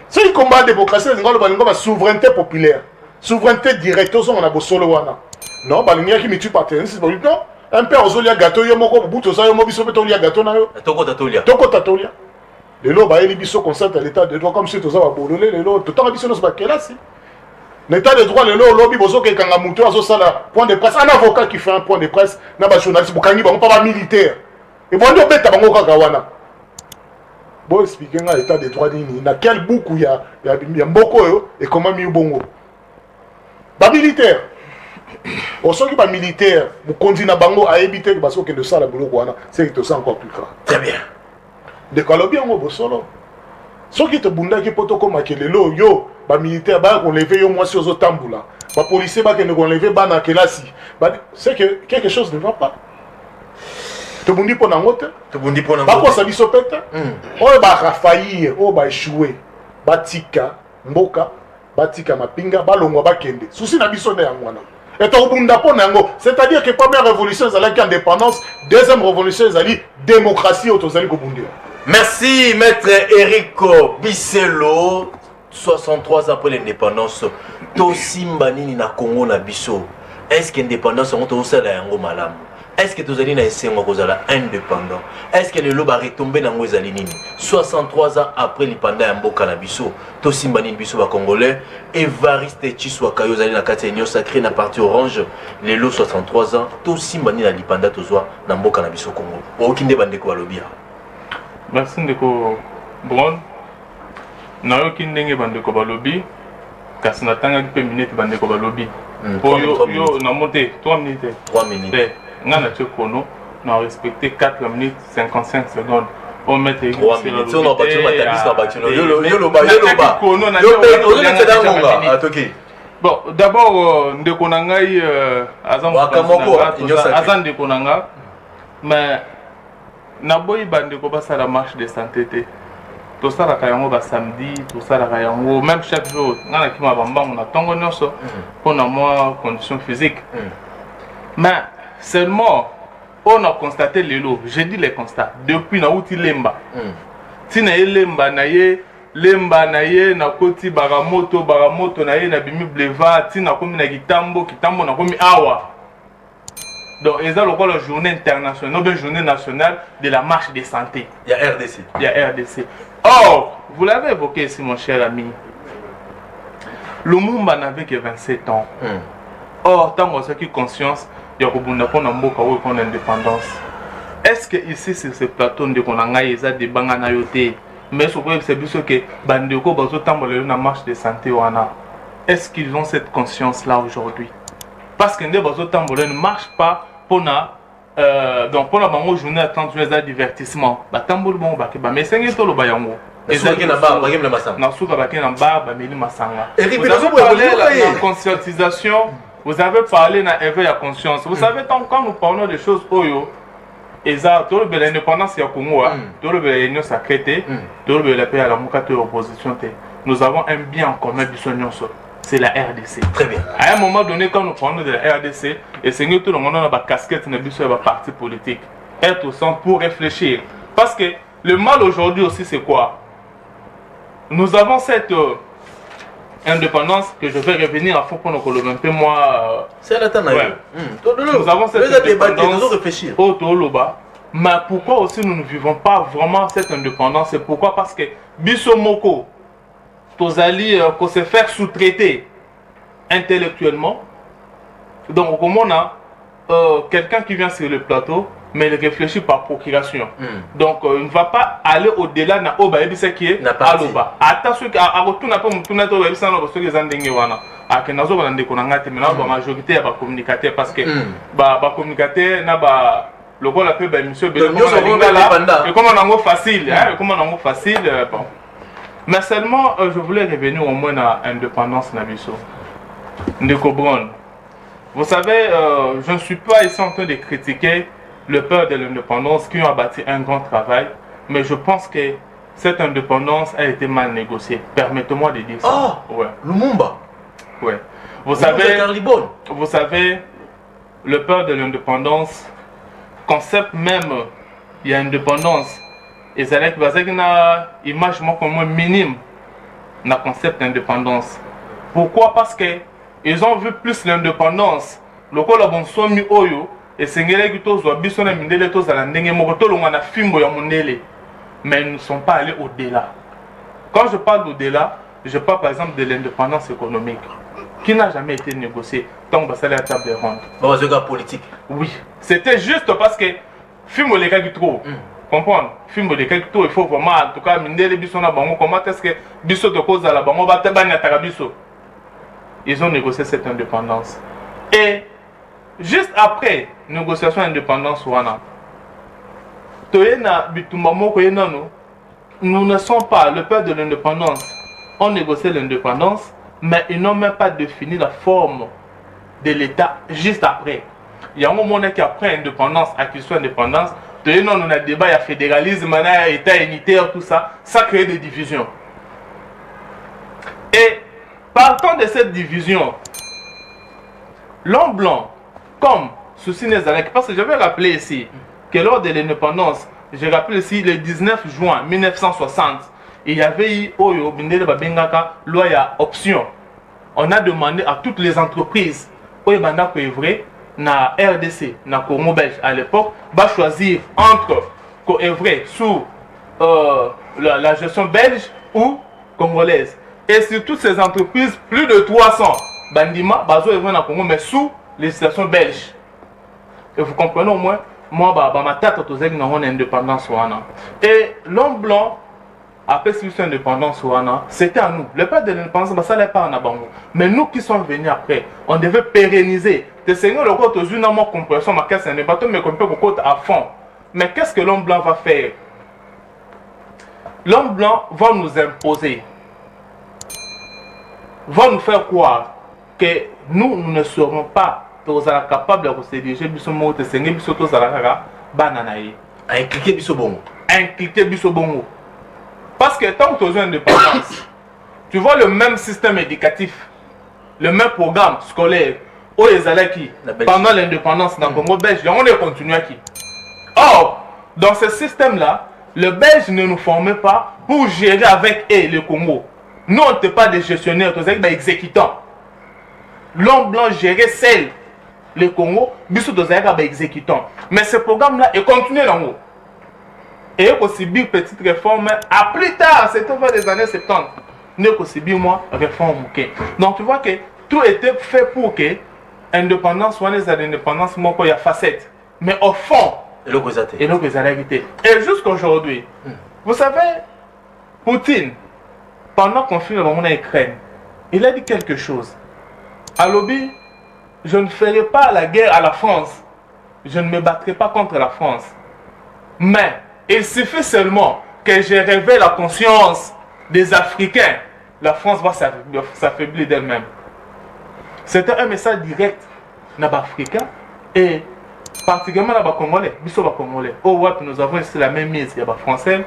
A: C'est le combat de la démocratie, c'est la souveraineté populaire. Souveraineté directe, on a beau solo wana. Non, il y a qui me tue par terre. Non, un père aux olias gâteaux, il y a un bout aux olias mobiles, il y a un gâteau.
B: Toko tatolia.
A: Toko tatolia. Les lots, il y a des concept à l'état de droit comme si tu as bololé, les lots, tout le temps, il y a l'état de droit, le lobby, bozo ke kanga muto azo sala point de presse, un avocat qui fait un point de presse, na ba journaliste bukangi bango pas militaire. Et bon ndo beta bango kaka wana. Bon expliquer nga l'état de droit nini, na quel bouku ya mboko yo et comment mi bongo. Ba militaire. Osoki ba militaire, bu kondi na bango a éviter que baso ke de sala buloko wana, c'est que ça encore plus grave.
B: Très bien.
A: De kalobi ngo bosolo. Soki te bundaki poto koma kelelo yo ba militaire ba qu'on lever yo moi sur tamboula ba policier ba que ne qu'on lever ba na kelasi ba c'est que quelque chose ne va pas tobundi mpo nango te
B: tobundi mpona
A: bakosa biso pe te oyo barafaillir oyo baéchoué batika mboka batika mapinga balongwa bakende susi na biso nde yango wana etokobunda mpo na yango c'est-à-dire que première révolution ezalaki indépendance deuxième révolution ezali démocratie oyo tozali kobundela.
B: Merci maître Eric Bisselo. 63 ans après l'indépendance tosimba nini na Congo na biso. Est-ce que l'indépendance on tosala yango malamu? Est-ce que tozali na esengo kozala indépendant? Est-ce que le loba retomber na ngo ezali nini? 63 ans après l'indépendance ya mboka na biso tosimba nini biso ba congolais. Evariste Tshisekedi ozali na kati ya union sacrée na parti orange lelo 63 ans tosimba nini na l'indépendance tozwa na mboka na biso Congo. Okinde bandeko balobia.
C: Merci ndeko Brown. Nayoki ndenge bandeko balobi kasi natangaki mpe minute bandeko balobi yo namonte 3 minutes
B: 3 minutes
C: nga na tie kono na respecté 4 minutes 55 secondes on mettre
B: 3 minutes on va battre matabis na battre
C: bon d'abord ndeko na ngai azan ndeko na nga mais naboyi bandeko basala marche de santé te tosalaka yango ba samedi tosalaka yango même chaque jour ngana kima bambango na tongo nyonso pour na moi condition physique mais seulement on a constaté lelo j'ai dit les constats depuis na uti lemba tina lemba na ye na koti baramoto na ye na bimi boulevard tina komi na kitambo na komi awa. Donc, ils ont la journée internationale, non, journée nationale de la marche des santé.
B: Il y a RDC.
C: Il y a RDC. Or, vous l'avez évoqué ici, mon cher ami. Lumumba n'avait que 27 ans. Or, tant qu'on a conscience, il y a une indépendance. Est-ce que ici, sur ce plateau, on a des bangs à yoté, mais c'est juste que Bandeko la marche des santé. Est-ce qu'ils ont cette conscience-là aujourd'hui? Parce que les ne marche pas pour donc pour la journée à 30 jours de divertissement. Mais c'est un peu le bayango. Et ça qui n'a pas la conscientisation. Vous avez parlé d'un éveil à conscience. Vous savez quand nous parlons des choses oyo, l'indépendance ya Congo, l'union sacrée, la paix à la opposition. Nous avons un bien en commun c'est la RDC.
B: Très bien.
C: À un moment donné, quand nous parlons de la RDC, et c'est tout le monde a une casquette sur le parti politique. Être au centre pour réfléchir. Parce que le mal aujourd'hui aussi, c'est quoi? Nous avons cette indépendance que je vais revenir à fond pour nous colomber un peu moi.
B: C'est la tanaï.
C: Nous avons cette indépendance au Toloba. Mais pourquoi aussi nous ne vivons pas vraiment cette indépendance? C'est pourquoi? Parce que Bissomoko, Tozali, qu'on se faire sous-traiter intellectuellement. Donc, comme on a quelqu'un qui vient sur le plateau, mais il réfléchit par procuration. Donc, il ne va pas aller au-delà de Oba et ce qui est à l'Oba. Attention, à retour, n'a pas mon tourné au web, ça n'a pas ce que les Andengwana. À Kenazo, on a des conangate, mais la majorité va communiquer parce que va communiquer, n'a pas le rôle appelé par monsieur Bédou. Et comme on a un mot facile, bon. Mais seulement, je voulais revenir au moins à l'indépendance Nabiso. Ndeko Brown. Vous savez, je ne suis pas ici en train de critiquer le père de l'indépendance qui ont bâti un grand travail, mais je pense que cette indépendance a été mal négociée. Permettez-moi de dire ça.
B: Ah, ouais. Lumumba.
C: Ouais. Vous savez, le père de l'indépendance, concept même, il y a indépendance. Et c'est avec une image minime dans le concept d'indépendance. Pourquoi? Parce qu'ils ont vu plus l'indépendance. Le col a bon somme oyo et c'est que tous ont besoin de mindele tous à la ndenge mokoto longa na fimbo ya mondele. Mais ils ne sont pas allés au-delà. Quand je parle d'au-delà, je parle par exemple de l'indépendance économique qui n'a jamais été négociée tant que ça la table ronde.
B: Bon, c'est un politique.
C: Oui, c'était juste parce que fimbo les gars qui trop. Comprendre film de quelques tours il faut vraiment en tout cas mindele biso na bango comment est-ce que biso de cause à la bango ba tabanya takabiso. Ils ont négocié cette indépendance et juste après négociation d'indépendance wana toyena bitumba moko yenano nous ne sommes pas le père de l'indépendance. On négocié l'indépendance mais ils n'ont même pas défini la forme de l'État juste après. Il y a un moment qui après indépendance acquisition indépendance on a débat, il y a fédéralisme, il y a État unitaire, tout ça. Ça crée des divisions. Et partant de cette division, l'homme blanc, comme Souci Nézarek, parce que je vais rappeler ici que lors de l'indépendance, je rappelle ici le 19 juin 1960, il y avait eu Oyo Bindele Babengaka, loi option. On a demandé à toutes les entreprises, Oyo Banda Koevre, na RDC, na Congo belge à l'époque, va choisir entre Koevre sous la gestion belge ou congolaise. Et sur toutes ces entreprises, plus de 300 Bandima, Bazo Evre na Congo, mais sous législation belge. Et vous comprenez au moins, moi, ma tête, c'est une indépendance. Et l'homme blanc, après cette indépendance, c'était à nous. Le père de l'indépendance, ça n'est pas en Abango. Mais nous qui sommes venus après, on devait pérenniser. Le Seigneur, le côté, une amour compréhension, ma caisse, n'est pas tout, mais qu'on peut côté à fond. Mais qu'est-ce que l'homme blanc va faire? L'homme blanc va nous imposer, va nous faire croire que nous ne serons pas capables de se diriger, incliquer Bissobongo. Parce que tant que tu as une indépendance, tu vois le même système éducatif, le même programme scolaire, pendant l'indépendance dans le Congo belge, on est continué qui. Or, dans ce système-là, le Belge ne nous formait pas pour gérer avec eux le Congo. Nous, on n'était pas des gestionnaires, on était des exécutants. L'homme blanc gérait seul le Congo, nous sommes des exécutants. Mais ce programme-là est continué dans haut. Et il y a aussi une petite réforme. À plus tard, c'était vers les années 70. Il y a aussi une réforme. Donc tu vois que tout était fait pour que l'indépendance soit les indépendances, il y a facette. Mais au fond, et jusqu'à aujourd'hui, vous savez, Poutine, pendant qu'on fait en Ukraine, il a dit quelque chose. À lobby, je ne ferai pas la guerre à la France. Je ne me battrai pas contre la France. Mais il suffit seulement que je révèle la conscience des Africains. La France va s'affaiblir d'elle-même. C'était un message direct dans les Africains et particulièrement dans les Congolais. Au Wap, nous avons ici la même mise. Il y a les Français,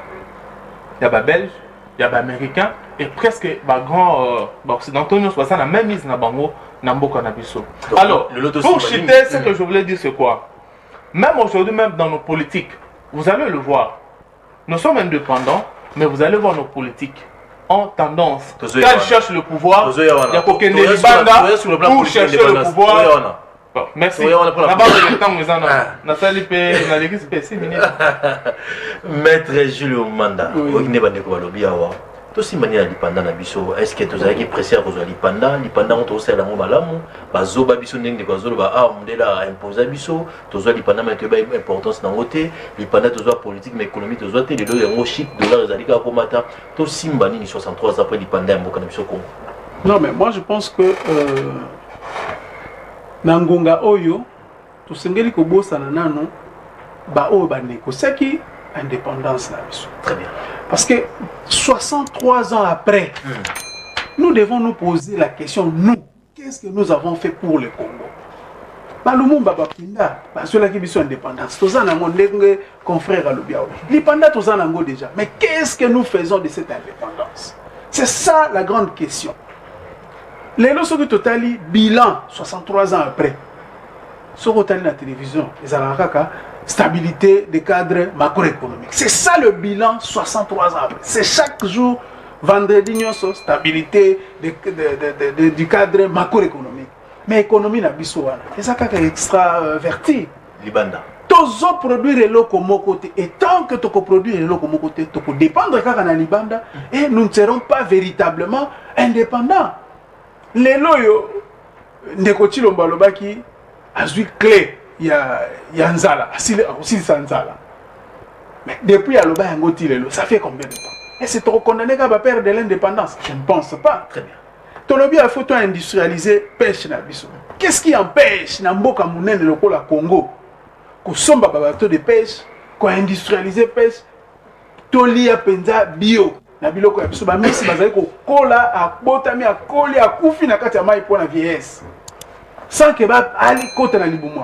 C: il y a les Belges, il y a les Américains et presque les grands Occidentaux, nous sommes la même mise dans Bango. Alors, pour chuter, ce que je voulais dire, c'est quoi? Même aujourd'hui, même dans nos politiques, vous allez le voir. Nous sommes indépendants, mais vous allez voir nos politiques en tendance. Quand ils cherchent le pouvoir, il y a aucun Libanda pour chercher le pouvoir. Merci.
B: Maître Jules Manda, aussi manière l'ipanda na biso est-ce que tu as qui pressé à cause de l'ipanda on te sert la mot malamu bazo babiso ndenge de bazo ba ah mundela imposer biso to zo l'ipanda mais tu ba importance na côté l'ipanda to zo politique mais économique to zo te le yango chic dollar ezalika ko mata to simba ni 63 après l'ipanda mboka na biso Congo.
E: Non mais moi je pense que nangonga oyo to sengeli ko bosa na nano ba o ba nekosaki indépendance na biso.
B: Très bien.
E: Parce que 63 ans après, nous devons nous poser la question, nous, qu'est-ce que nous avons fait pour le Congo? Le monde Babapinda, ceux qui sont indépendants, tous en ont des confrères à l'Obiao. L'Ipanda, tous en ont déjà. Mais qu'est-ce que nous faisons de cette indépendance? C'est ça la grande question. Les lorsque totali bilan 63 ans après, sur la télévision, les Alaraka, stabilité des cadres macroéconomiques. C'est ça le bilan 63 ans après. C'est chaque jour, vendredi, stabilité du cadre macroéconomique. Mais l'économie n'a pas c'est ça qui est extraverti.
B: Libanda.
E: Tous produire le côté. Et tant que tu produis le côté, tu peux dépendre de Libanda et nous ne serons pas véritablement indépendants. Les loyaux, Nekoti Lombalobaki, a joué clé. Il y a Nzala, aussi Nzala. Mais depuis Aloba Ngoti, ça fait combien de temps? Et c'est trop condamné qu'à perdre de l'indépendance? Je ne pense pas.
B: Très bien.
E: Tolobi a photo industrialiser pêche na biso. Qu'est-ce qui empêche Namboka Mounene le Congo qu'on somba bateau de pêche, qu'on industrialiser pêche, toli a penza bio. Na biloko ya biso ba misi bazali ko kola a botami a koli a kufi na kati ya mai pour la vieillesse. Sans que ba ali kota na libumu.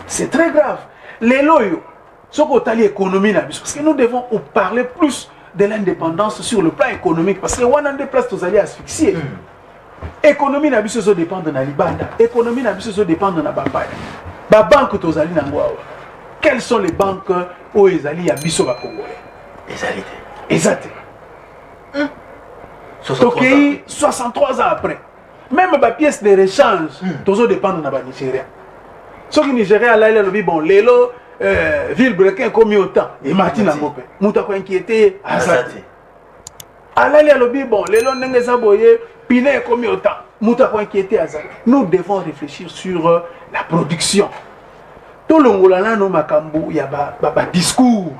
E: C'est très grave. Les loyaux, Ce que l'économie, parce que nous devons parler plus de l'indépendance sur le plan économique, parce que on a des places où vous allez asphyxier. L'économie n'a pas dépend de la Libanda, l'économie n'a pas dépend de la Babaya. La banque aux allez quelles sont les banques où ils allaient à Bisso Congolais? Exact. 63 ans après. Même la pièce de rechange, tout dépend de la Nigeria. Ce qui Nigeria là, il bon, l'élo, ville brequin comme autant. Et Martin Angopé, Mouta ko inquiété, Azati. Alali à l'objet, bon, l'élo n'est pas boyé, Piné comme autant. Mouta ko inquiété, Azati. Nous devons réfléchir sur la production. Tout le monde là, nous makambu, il y a un discours.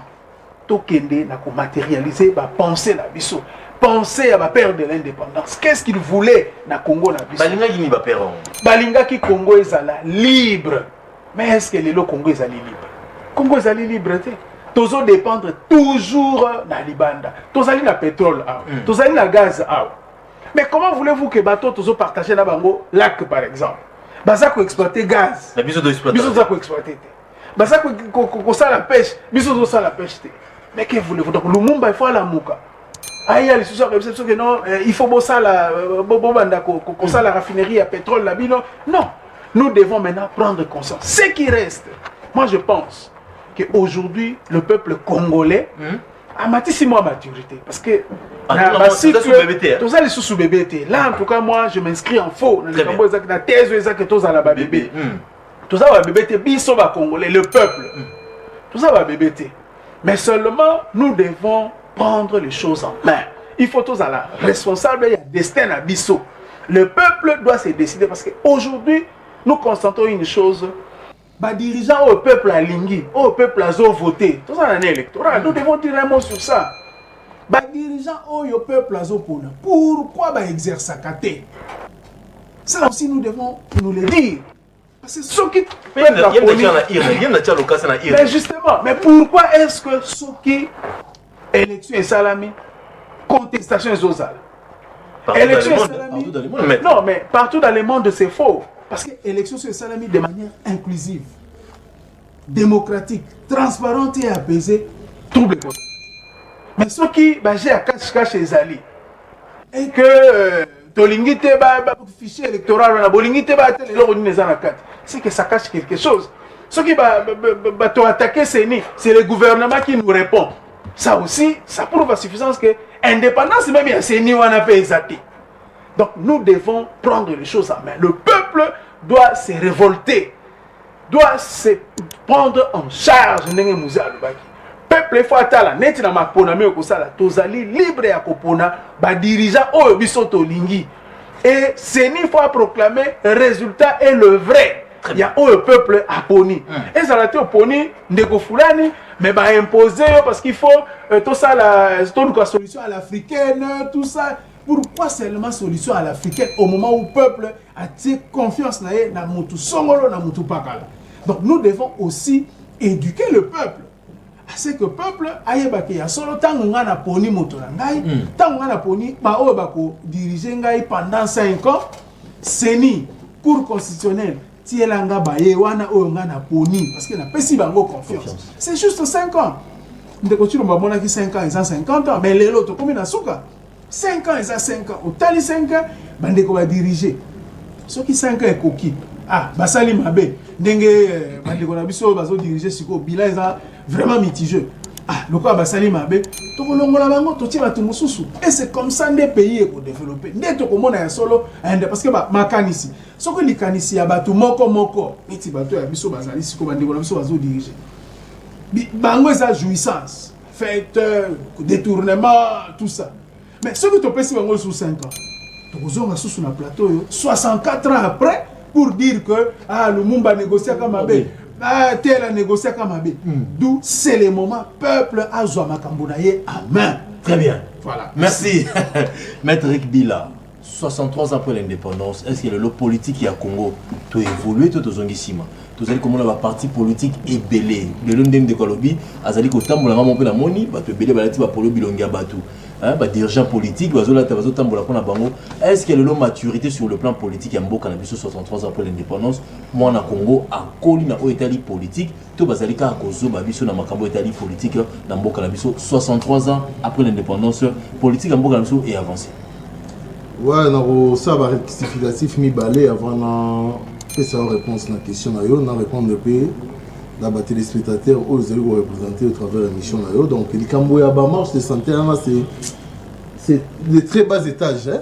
E: Tout kende n'a matérialisé, penser la biso. Penser à ma père de l'indépendance. Qu'est-ce qu'il voulait dans le Congo?
B: Balinga qui n'y va pas.
E: Balinga qui Congo est libre. Mais est-ce que le Congo est libre? Congo est libre. Tous dépendre toujours de Libanda. Tous allez dans le pétrole. Tous allez dans le gaz. Mais comment voulez-vous que les bateaux tous partagent dans le lac par exemple? Baza ko exploiter gaz.
B: La biso doit exploiter.
E: Biso doit exploiter. Baza ko ça la pêche. Biso doit ça la pêche. Mais que voulez-vous? Donc le Lumumba il faut la mouka. Aïe, les sous que non, il faut bosser la raffinerie à pétrole là, non. Nous devons maintenant prendre conscience. Ce qui reste, moi je pense qu'aujourd'hui le peuple congolais a matissimo à maturité parce que tout ça les sous bébé. Là en tout cas moi je m'inscris en faux dans la thèse exacte tous à la bébé. Tout ça va bébé biso va congolais le peuple. Tout ça va bébé. Mais seulement nous devons prendre les choses en main. Il faut tous à la responsable, il y a destin à Bisso. Le peuple doit se décider parce qu'aujourd'hui, nous constatons une chose. Les dirigeants au peuple à Lingui, au peuple à voter. Tout ça, l'année électorale. Nous devons dire un mot sur ça. Les dirigeants au peuple à Zopona. Pourquoi exercer sa caté? Ça aussi, nous devons nous le dire. Parce que ceux qui mais justement, mais pourquoi est-ce que ceux qui élection et salami, contestation et zozal. Élection et salami. Non, mais partout dans le monde, c'est faux. Parce que élection et salami de manière inclusive, démocratique, transparente et apaisée, trouble. Mais ceux qui j'ai à cache les alliés et que Tolingite fichier électoral, c'est que ça cache quelque chose. Ceux qui vont attaquer c'est le gouvernement qui nous répond. Ça aussi, ça prouve à suffisance que l'indépendance, même c'est ni on a fait exacter. Donc nous devons prendre les choses en main. Le peuple doit se révolter, doit se prendre en charge. Peuple faut attendre. Net na makpona me okosala. Tozali libre ya kopona ba dirigeant oyo biso tolingi. Et c'est ni faut proclamer résultat est le vrai. Il y a un peuple à Poni. Et ça a été au Poni, ndeko fulani, mais bah imposer parce qu'il faut tout ça la solution à l'africaine, tout ça. Pourquoi seulement solution à l'africaine au moment où le peuple a confiance dans Moutou Songolo, dans Moutou Pakala. Donc nous devons aussi éduquer le peuple. C'est que le peuple aille baké solo tant on a Poni moto ngai, tant on a Poni ba o bako diriger ngai pendant 5 ans, seni cour constitutionnelle. Si elle a un gabaye, on a un poni, parce qu'elle n'a pas si bango confiance. C'est juste 5 ans. On a 5 ans, ils ont 50 ans, mais les autres, combien de 5 ans, ils ont 5 ans. Au tali 5 ans, on va diriger. Ceux qui 5 ans est coquille. Ah, Basali Mabe, Dengue, on va diriger sur le bilan, ils ont vraiment mitigé. Ah, le quoi Basali Mabe, et c'est comme ça que les pays sont développés. Parce que Makanisi, ce que les Kanisi, il y a des moko, et tu vas te bazali, si tu vas diriger. Bango est la jouissance, fête, détournement, tout ça. Mais ce que tu peux faire sous 5 ans, tu vas sur le plateau 64 ans après pour dire que le monde a négocié comme Mabe. Tel a négocié comme Mabe. D'où c'est le moment, peuple a joué Makambonaye à main.
B: Très bien.
E: Voilà.
B: Merci. Maître Rick Bila, 63 ans après l'indépendance, est-ce que le politique qui a Congo a évolué tout aux Ongisima? Tout ça, comment la partie politique est belée. Le London de Kolobi, Azali Kotam, on a monté la moni, tu es belé, tu vas pour le bilonga batou. dirigeants politiques, est-ce qu'il y a une maturité sur le plan politique? Il y a beaucoup de 63 ans après l'indépendance. Moi, en Congo, à Colina, au Italie politique, tout le monde a causé na makambo Italie politique, dans beaucoup de 63 ans après l'indépendance, politique en beaucoup de est avancée.
D: Ouais, on ça va rectificatif mi balai avant de faire sa réponse à la question. On a répondu le pays. La téléspectateurs aux élus représentés au travers de la mission. Donc, les Cambouya marche de santé, c'est de très bas étages. Hein?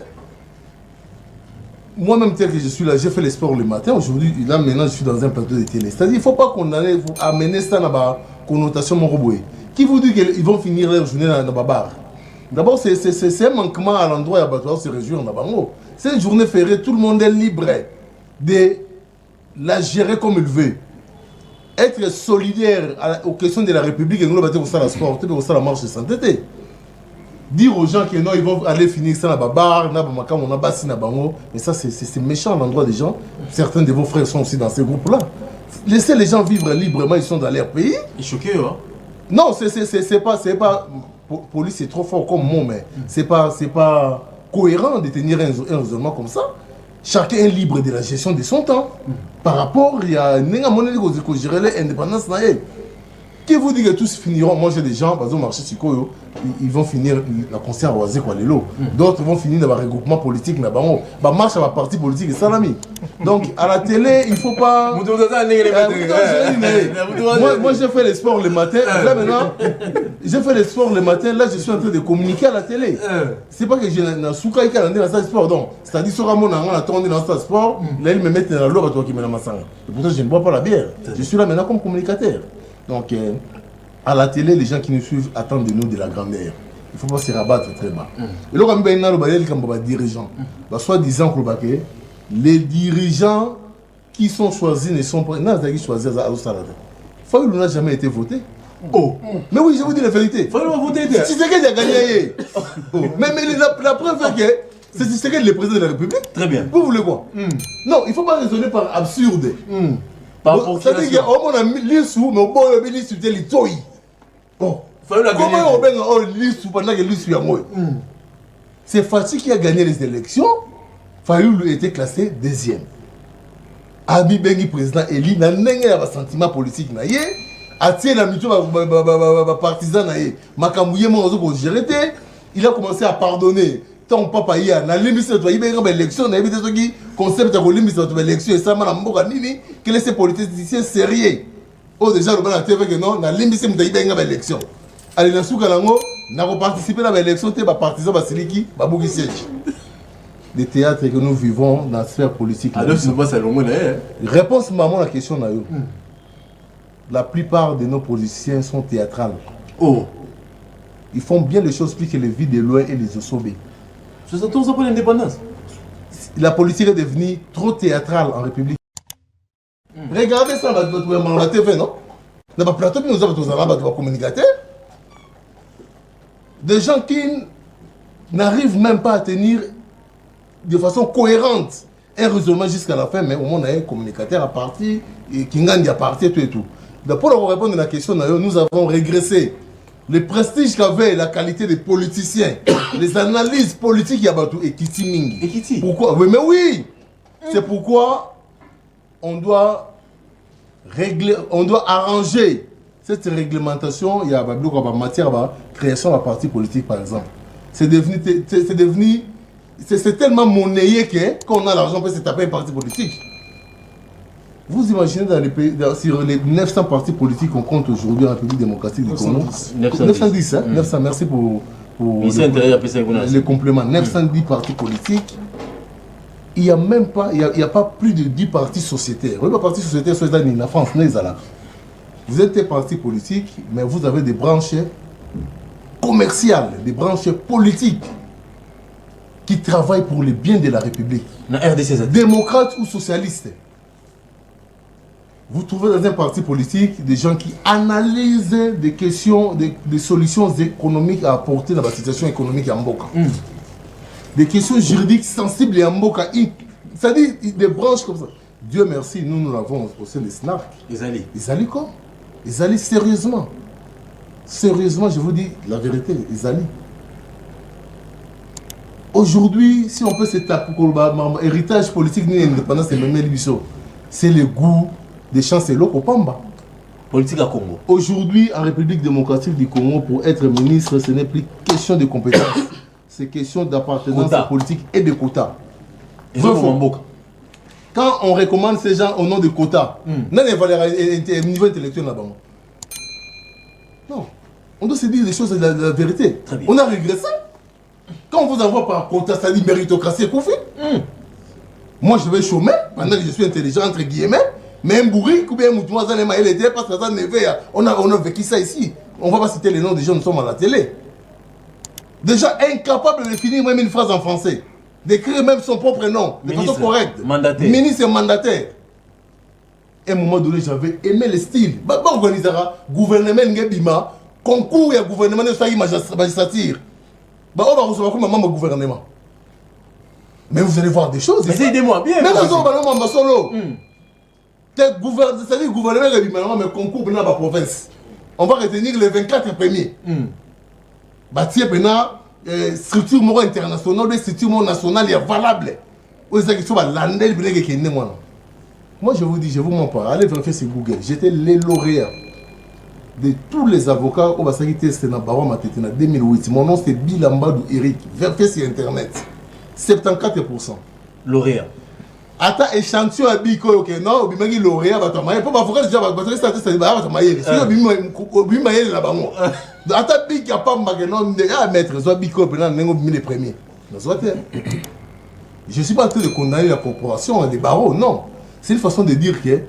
D: Moi-même, tel que je suis là, j'ai fait le sport le matin. Aujourd'hui, là, maintenant, je suis dans un plateau de télé. C'est-à-dire, il ne faut pas qu'on allait amener ça dans la connotation moroboué. Qui vous dit qu'ils vont finir leur journée dans la bar? D'abord, c'est un manquement à l'endroit où il va se réjouir. C'est une journée fériée, tout le monde est libre de la gérer comme il veut. Être solidaire aux questions de la République et nous le battre au la sport, au la marche de santé. Dire aux gens que non, ils vont aller finir ça dans la bar, mais ça c'est méchant à l'endroit des gens. Certains de vos frères sont aussi dans ces groupes-là. Laissez les gens vivre librement, ils sont dans leur pays.
B: Ils choqués, hein?
D: Non, c'est pas. Police c'est trop fort comme mot, mais c'est pas cohérent de tenir un raisonnement comme ça. Chacun est libre de la gestion de son temps. Par rapport, il y a un gérer l'indépendance. Qui vous dit que tous finiront? Moi j'ai des gens, par exemple, au marché Sikoyo, ils vont finir la concert à Oazé Kwalelo. D'autres vont finir dans le regroupement politique. La marche à la parti politique et salami. Donc à la télé, il ne faut pas. Moi j'ai fait les sports le matin. Là maintenant, j'ai fait les sports le matin. Là je suis en train de communiquer à la télé. C'est pas que j'ai un souka qui a dans la salle de sport. Donc, c'est-à-dire sur Ramon, on a attendu dans la salle de sport. Là ils me mettent dans l'eau à toi qui me la massang. Et pourtant je ne bois pas la bière. Je suis là maintenant comme communicateur. Donc, à la télé, les gens qui nous suivent attendent de nous de la grandeur. Il ne faut pas se rabattre très bas. Et là, quand on dit dirigeants, soit-disant que les dirigeants qui sont choisis ne sont pas. Non, ils choisir à Salada. Fayoulou n'a jamais été voté. Oh. Mais oui, je vous dis la vérité. Fayoulou a voté. C'est ce qu'il a gagné. Mais la preuve est que c'est ce qu'il est le président de la République.
B: Très bien.
D: Vous voulez quoi? Non, il ne faut pas raisonner par absurde. C'est-à-dire qu'on a mis l'issue, mais on a mis l'issue de l'itoï. Bon. Comment on a mis l'issue pendant que l'issue est moi? C'est Fatih qui a gagné les élections. Fayoulou était classé deuxième. Abi Bengi président élu, n'a pas sentiment politique. A tiré la mutuelle partisan. Il a commencé à pardonner. Ton papa y a limite de l'élection, il y a des concept de limite de l'élection et ça m'a dit que les politiciens sérieux. Oh déjà le bon TV que non, la limite de l'élection. Allez dans sous Kalango, n'a pas participé à l'élection, t'es pas partisan Basiliki, Babouki siège. Des théâtres que nous vivons dans la sphère politique.
B: Alors c'est pas ça le monde.
D: Réponse maman la question là. La plupart de nos politiciens sont théâtrales. Oh. Ils font bien les choses plus que les vies de loin et les ossobés.
B: C'est ça pour l'indépendance.
D: La politique est devenue trop théâtrale en République. Regardez ça dans la TV, non? Dans le plateau, nous avons des communicateurs. Des gens qui n'arrivent même pas à tenir de façon cohérente un raisonnement jusqu'à la fin, mais au moins on a un communicateur à partir, qui gagne à partir, tout et tout. Donc pour répondre à la question, nous avons régressé. Le prestige qu'avait la qualité des politiciens, les analyses politiques, il y a tout et Kiti. Pourquoi? Oui, mais oui! C'est pourquoi on doit régler, on doit arranger cette réglementation. Il y a en matière de création de la parti politique, par exemple. C'est tellement monnayé que quand on a l'argent, on peut se taper un parti politique. Vous imaginez dans les pays, sur les 900 partis politiques qu'on compte aujourd'hui en République démocratique du Congo, 910, hein? 900, merci pour les compléments. 910 partis politiques, il n'y a même pas, il y a pas plus de 10 partis sociétaires. Les partis sociétaires sont dans la France, vous êtes des partis politiques, mais vous avez des branches commerciales, des branches politiques qui travaillent pour le bien de la République. Démocrates ou socialistes. Vous trouvez dans un parti politique des gens qui analysent des questions, des solutions économiques à apporter dans la situation économique à Mboka. Des questions juridiques sensibles à Mboka. C'est-à-dire des branches comme ça. Dieu merci, nous l'avons au sein des SNARC. Ils allaient quoi? Ils allaient sérieusement. Sérieusement, je vous dis la vérité, ils allaient. Aujourd'hui, si on peut s'étaper héritage politique ni indépendance, c'est même c'est le goût des chanceleurs au Pamba.
B: Politique à Congo.
D: Aujourd'hui, en République démocratique du Congo, pour être ministre, ce n'est plus question de compétences. C'est question d'appartenance politique et de quotas. Quand on recommande ces gens au nom de quotas, n'a pas niveau intellectuel là-bas. Non. On doit se dire les choses de la vérité. On a régressé. Quand on vous envoie par quota, ça dit méritocratie et conflit. Moi, je vais chômer pendant que je suis intelligent, entre guillemets. Mais un bourri, ou bien un mouton, il était parce que ça on a vécu ça ici. On ne va pas citer les noms des gens, nous sommes à la télé. Déjà incapable de finir même une phrase en français. D'écrire même son propre nom, de façon correcte.
B: Mandataire.
D: Ministre et mandataire. À un moment donné, j'avais aimé le style. Organiser gouvernement Ngébima, concours et gouvernement de Saï magistrature. On va recevoir comme un gouvernement. Mais vous allez voir des choses.
B: Mais aidez-moi bien.
D: Mais non, on solo. C'est-à-dire gouvernement Ngébima, mais concours dans la province. On va retenir les 24 premiers. Bâtir maintenant structure internationale, des structures nationales valables. Moi je vous dis, je vous mens pas. Allez vérifier sur Google. J'étais les lauréats de tous les avocats au Basaki Sénat Baron Matétina 2008. Mon nom c'est Bilambadou Eric. Vérifiez sur internet. 74%.
B: Lauréat.
D: Attends, échantillon à Biko, ok, non, Bimagi lauréat, Batamaye. Pour ma frère, déjà, Batamaye, c'est Batamaye. Si Bimagi là-bas, attends, Bik, il n'y a pas de maître, soit Biko, les premiers. Je ne suis pas en train de condamner la corporation, les barreaux, non. C'est une façon de dire que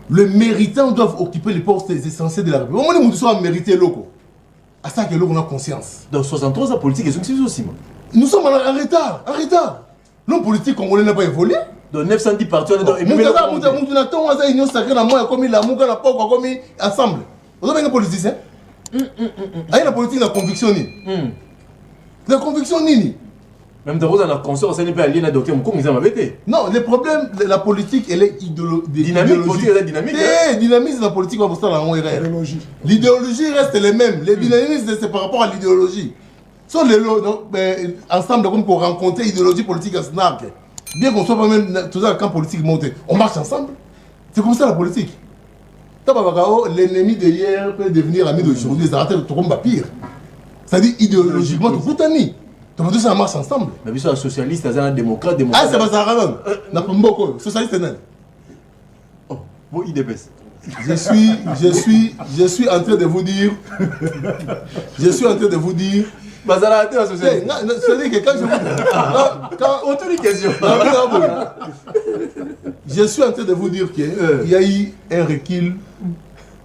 D: les méritants doivent occuper les postes essentiels de la République. Au moins, nous sommes mérités locaux. À ça que l'on a conscience.
B: Dans 73, la politique est succès aussi.
D: Nous sommes en retard, en retard. L'homme politique congolais n'a pas évolué.
B: Dans 910 partis, on est dans
D: ensemble. Vous avez une politicien? La politique, la conviction. La conviction, nini.
B: Même dans la conscience, on n'est pas allié à docteur Moukoum, ils ont été.
D: Non, le problème de la politique, elle est
B: dynamique. Politique, elle est dynamique.
D: Dynamisme, la politique, on va faire la l'idéologie. L'idéologie reste les mêmes. Les dynamismes, c'est par rapport à l'idéologie. Sont les lots, ensemble, comme pour rencontrer l'idéologie politique à Snark. Bien qu'on soit pas même tout ça quand politique monte, on marche ensemble. C'est comme ça la politique. L'ennemi de hier peut devenir ami d'aujourd'hui. Les arrêtés de Touromba pire. C'est-à-dire idéologiquement, tout le monde. Donc tout ça marche ensemble.
B: Mais bien sûr, socialiste, un démocrate.
D: Ah, c'est pas ça, Ramon. N'a pas beaucoup. Socialiste, c'est
B: oh, bon, IDPS.
D: Je suis en train de vous dire.
B: Bazara, la société.
D: C'est-à-dire que quand je vous je suis en train de vous dire qu'il y a eu un recul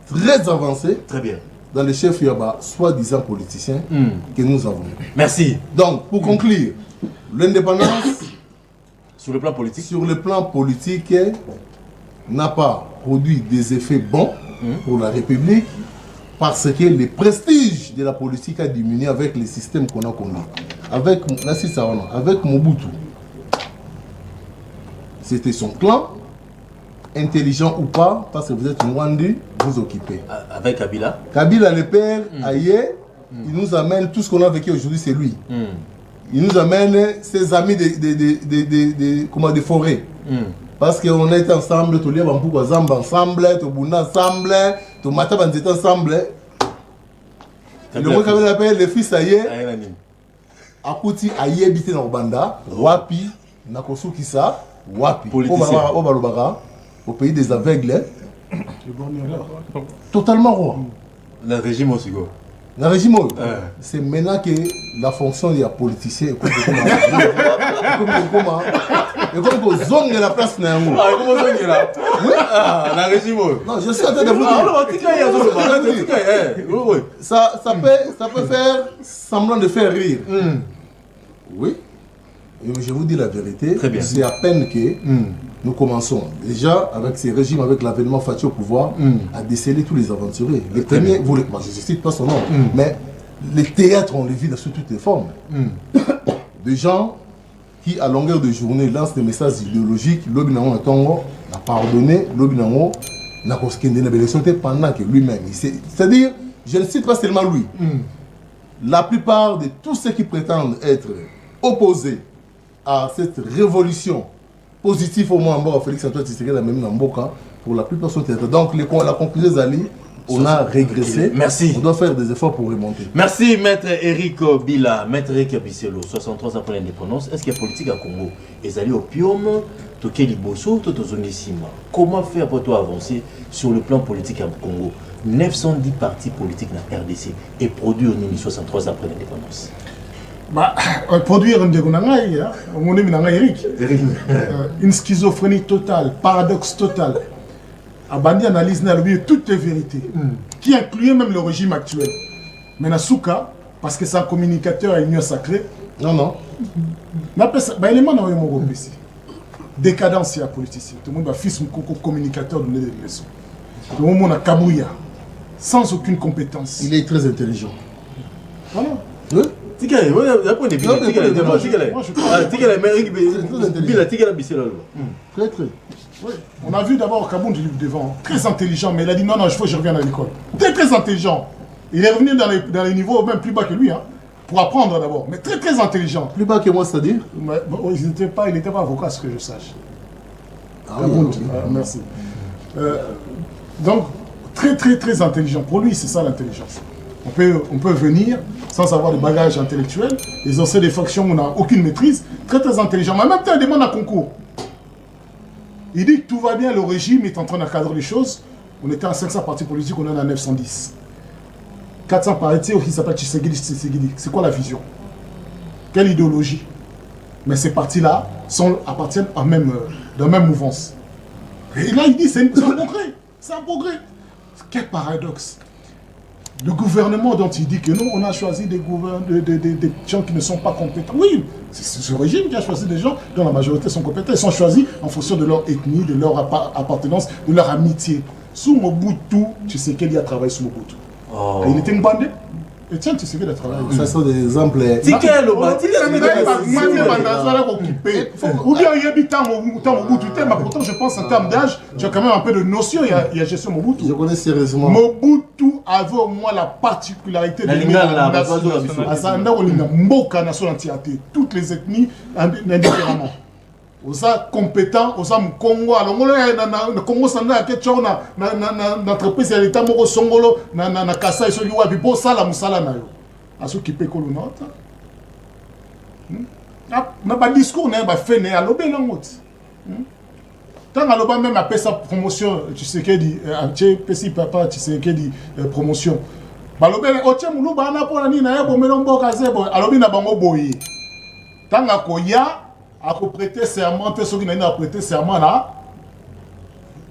D: très avancé.
B: Très bien.
D: Dans les chefs Yaba, soi-disant politiciens, que nous avons.
B: Merci.
D: Donc, pour conclure, l'indépendance,
B: sur le plan politique,
D: n'a pas produit des effets bons pour la République, parce que le prestige de la politique a diminué avec les systèmes qu'on a connus. Avec Mobutu, c'était son clan, intelligent ou pas, parce que vous êtes Rwandais, vous occupez.
B: Avec Kabila.
D: Kabila, le père, ailleurs, il nous amène tout ce qu'on a vécu aujourd'hui, c'est lui. Il nous amène ses amis des forêts. Parce qu'on est ensemble, tout le monde ensemble, tout le monde ensemble, tout le monde ensemble. Le mot qu'on appelle les fils ailleurs, Akuti ailleurs habité dans le Banda, Wapi, Nakosukisa, Wapi. Au pays des aveugles. Totalement roi.
B: Le régime aussi.
D: Le régime, c'est maintenant que la fonction des politiciens est comme zone de la place.
B: Comment zone là? Oui. La régime.
D: Non, je suis en train de vous dire. Ça peut faire semblant de faire rire. Oui. Je vous dis la vérité. C'est à peine que nous commençons déjà avec ces régimes, avec l'avènement Fathi au pouvoir, à déceler tous les aventuriers. Les premiers, je ne cite pas son nom, mais les théâtres, on les vit sous toutes les formes. Des gens qui, à longueur de journée, lancent des messages idéologiques, l'Obinango a pardonné, l'Obinango n'a pas pendant que lui-même. C'est-à-dire, je ne cite pas seulement lui. La plupart de tous ceux qui prétendent être opposé à cette révolution positive au moins en bas, Félix Antoine Tshisekedi, même dans Mboka, pour la plupart sont têtes. Donc la conclusion d'Ali, on a régressé.
B: Merci.
D: On doit faire des efforts pour remonter.
B: Merci, Maître Eric Bila, Maître Eric Bisselo, 63 ans après l'indépendance. Est-ce qu'il y a politique à Congo? Ils allaient au Pium, Toké Liboso, Totozonissima. Comment faire pour toi avancer sur le plan politique à Congo? 910 partis politiques dans la RDC et produit au Nini 63 ans après l'indépendance.
A: Bah, produire un dégonangaï, on est Eric. Une schizophrénie totale, paradoxe total. Abandi analyse n'a toutes les vérités, qui incluait même le régime actuel. Mais Nasuka, parce que c'est un communicateur à union sacrée.
D: Non.
A: Élément dans le monde ici. Décadence, il y a politicien. Tout le monde va fils communicateur de leçons. Tout le monde a Kabouya, sans aucune compétence.
D: Il est très intelligent.
A: Voilà.
D: Oui. Très.
A: Oui. On a vu d'abord Kabound devant, très intelligent, mais il a dit non, il faut que je revienne à l'école. Très intelligent. Il est revenu dans les niveaux même plus bas que lui, pour apprendre d'abord, mais très intelligent.
D: Plus bas que moi, c'est-à-dire
A: il n'était pas avocat, ce que je sache.
D: Oui.
A: Merci. Donc, très intelligent. Pour lui, c'est ça l'intelligence. On peut venir sans avoir de bagages intellectuels, exercer des fonctions où on n'a aucune maîtrise, très intelligent. Mais en même temps, il demande un concours. Il dit que tout va bien, le régime est en train d'encadrer les choses. On était à 500 partis politiques, on en est à 910. 400 partis, qui s'appelle Tshisekedi. C'est quoi la vision? Quelle idéologie? Mais ces partis-là appartiennent à la même mouvance. Et là, il dit c'est un progrès. C'est un progrès. Quel paradoxe. Le gouvernement dont il dit que nous, on a choisi des gens qui ne sont pas compétents. Oui, c'est ce régime qui a choisi des gens dont la majorité sont compétents. Ils sont choisis en fonction de leur ethnie, de leur appartenance, de leur amitié. Sous Mobutu, Tshisekedi a travaillé sous Mobutu. Oh. Et il était une bandée. Et tiens, Tshisekedi a travaillé.
D: Ça sont des exemples.
A: Ou bien il y a Mobutu, mais pourtant je pense en termes d'âge, tu as quand même un peu de notion, il y a gestion Mobutu.
D: Je connais sérieusement.
A: Mobutu avait au moins la particularité de toutes les ethnies indifféremment. Osa compétent, osa Congo, alors le Congo s'en a quelque chose na entreprise ya l'état moko songolo na kasa iso liwa bipo sala musala na yo. Aso qui peut kolo nota. Na ba discours na ba fait na lobe na ngoti. Tant à loba même appelle sa promotion, tu sais qu'elle dit petit papa tu sais qu'elle dit promotion. Ba lobe otie mulu ba na pona ni na yebo melombo kazebo alobi na bango boyi. Tant à koya a prêté serment, ceux qui n'ont prêté serment là,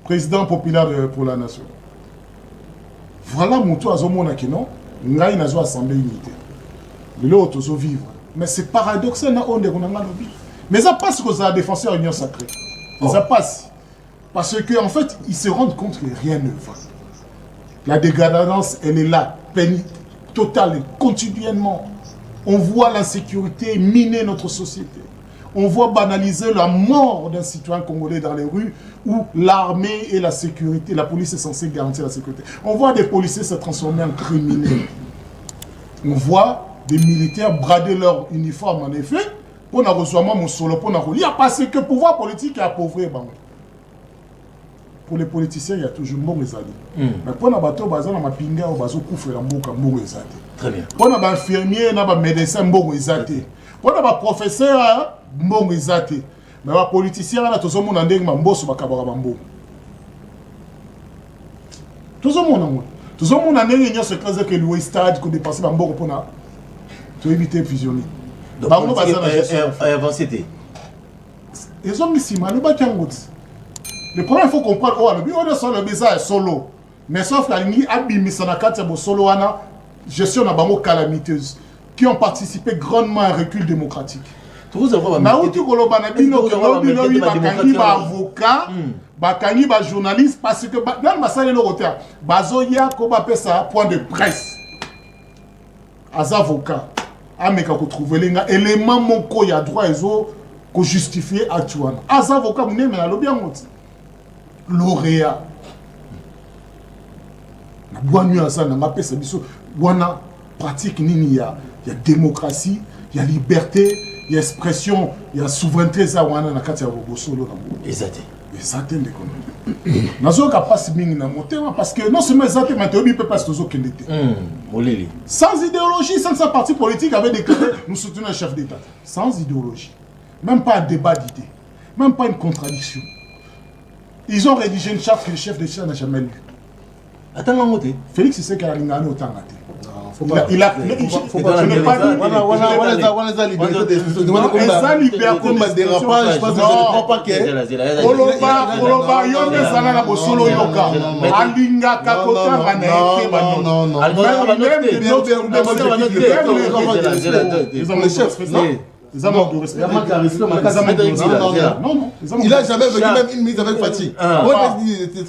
A: président populaire pour la nation. Voilà mon tour à Zomona qui non, ngai na zo assemblée unité. L'autre zo vivre. Mais c'est paradoxal na onde qu'on a lobby. Mais ça passe que ça défenseur union sacrée. Ça passe parce que en fait, ils se rendent compte que rien ne va. La dégradance, elle est là, peine totale, continuellement. On voit l'insécurité miner notre société. On voit banaliser la mort d'un citoyen congolais dans les rues où l'armée et la sécurité, la police est censée garantir la sécurité. On voit des policiers se transformer en criminels. On voit des militaires brader leur uniforme en effet pour recevoir mon solo, pour lire parce que le pouvoir politique est appauvri. Pour les politiciens, il y a toujours bon les alliés. Mais pour les bateaux, ils ont mapinga ou bazo koufre la mboka bon les alliés.
B: Très bien.
A: Pour les infirmiers, les médecins bon les alliés. Pour les professeurs, bon les alliés. Mais les politiciens, ils ont mon andeng mamboso bakabara mambo. Tous ont mon amour. Tous ont mon andeng ils ont ce que le stade qu'on dépasse mambo pour na to éviter fusionner.
B: Donc avancé.
A: Ils ont mis si mal le bakangout. Le problème, il faut comprendre, le bizarre est solo. Mais sauf que l'Alini Abimi Sanakati solo ana gestion de bango calamiteuse qui ont participé grandement à un recul démocratique. Naouti Kolobana Bino Kelobi Bakangi avocat, Bakangi journaliste parce que dans le salle de l'auteur, Bazoya Koba Pesa point de presse. Az avocat, Ameka ko trouver les éléments mon ko ya droit ezo ko justifier actuellement. Az avocat mune mais na lobi ngoti. Lauréat. Na boanu asa na mapesa biso wana pratique nini ya démocratie, il y a liberté, il y a expression, il y a souveraineté, ça, on a un cas de Bosolo.
B: Exact.
A: Exact. Nazo capable mingi na motema parce que non seulement exact mais tu peux pas se tozo kendete. Sans idéologie, sans sa parti politique avait déclaré nous soutenons un chef d'État. Sans idéologie. Même pas un débat d'idées. Même pas une contradiction. Ils ont rédigé une charte que le chef d'État n'a jamais lu.
B: Attends,
A: Félix c'est qu'il a l'ingano autant raté. Il a liberté
D: dérapage, je pense que je ne crois pas que il a jamais vécu même une minute avec Fatih.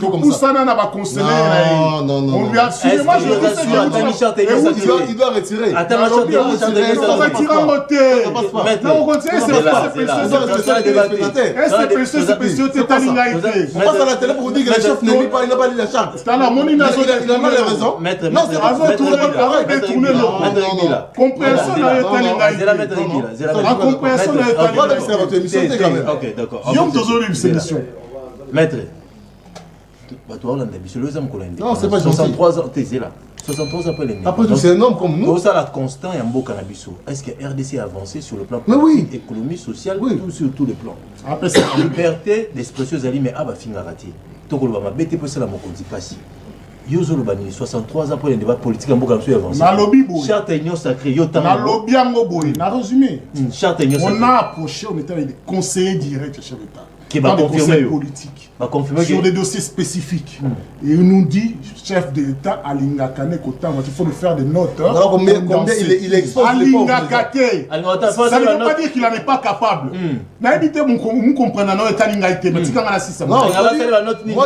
A: Tout ça n'a pas conseillé. On lui a suivi. Moi je il doit retirer. Attends, on va tirer en moteur. Non, on continue, c'est pas on passe à la télé pour vous dire que le chef n'a pas lu la charte. Il a mal raison. Non, c'est pas compréhension
B: ok, d'accord. Maître,
D: non, c'est pas
B: 63 ans, t'es là. 63 ans après les
D: après tout, c'est un homme comme nous.
B: Ça, la constant et un beau cannabis. Est-ce que RDC a avancé sur le plan
D: politique,
B: économie, social, tout sur tous les plans?
A: Après
B: ça, liberté d'expression, mais ah bah fingarati. Tout le monde bête pour cela, mon compte passé. Yozo Lobani, 63 ans après les débats politiques en Boka a avancé. Charte union sacrée, Yotan.
A: On a approché, on était avec des conseillers directs chef d'État.
B: Qui va confirmer
A: politique. Sur des dossiers spécifiques. Et il nous dit, chef d'État, Alinga Kane Kotan, il faut lui faire des notes.
D: Alors combien il expose les pauvres.
A: Alinga Kate. Ça ne veut pas dire qu'il n'en est pas capable. N'habitez vous comprenez, non, Alinga Kate. Mais quand on a 6
D: moi,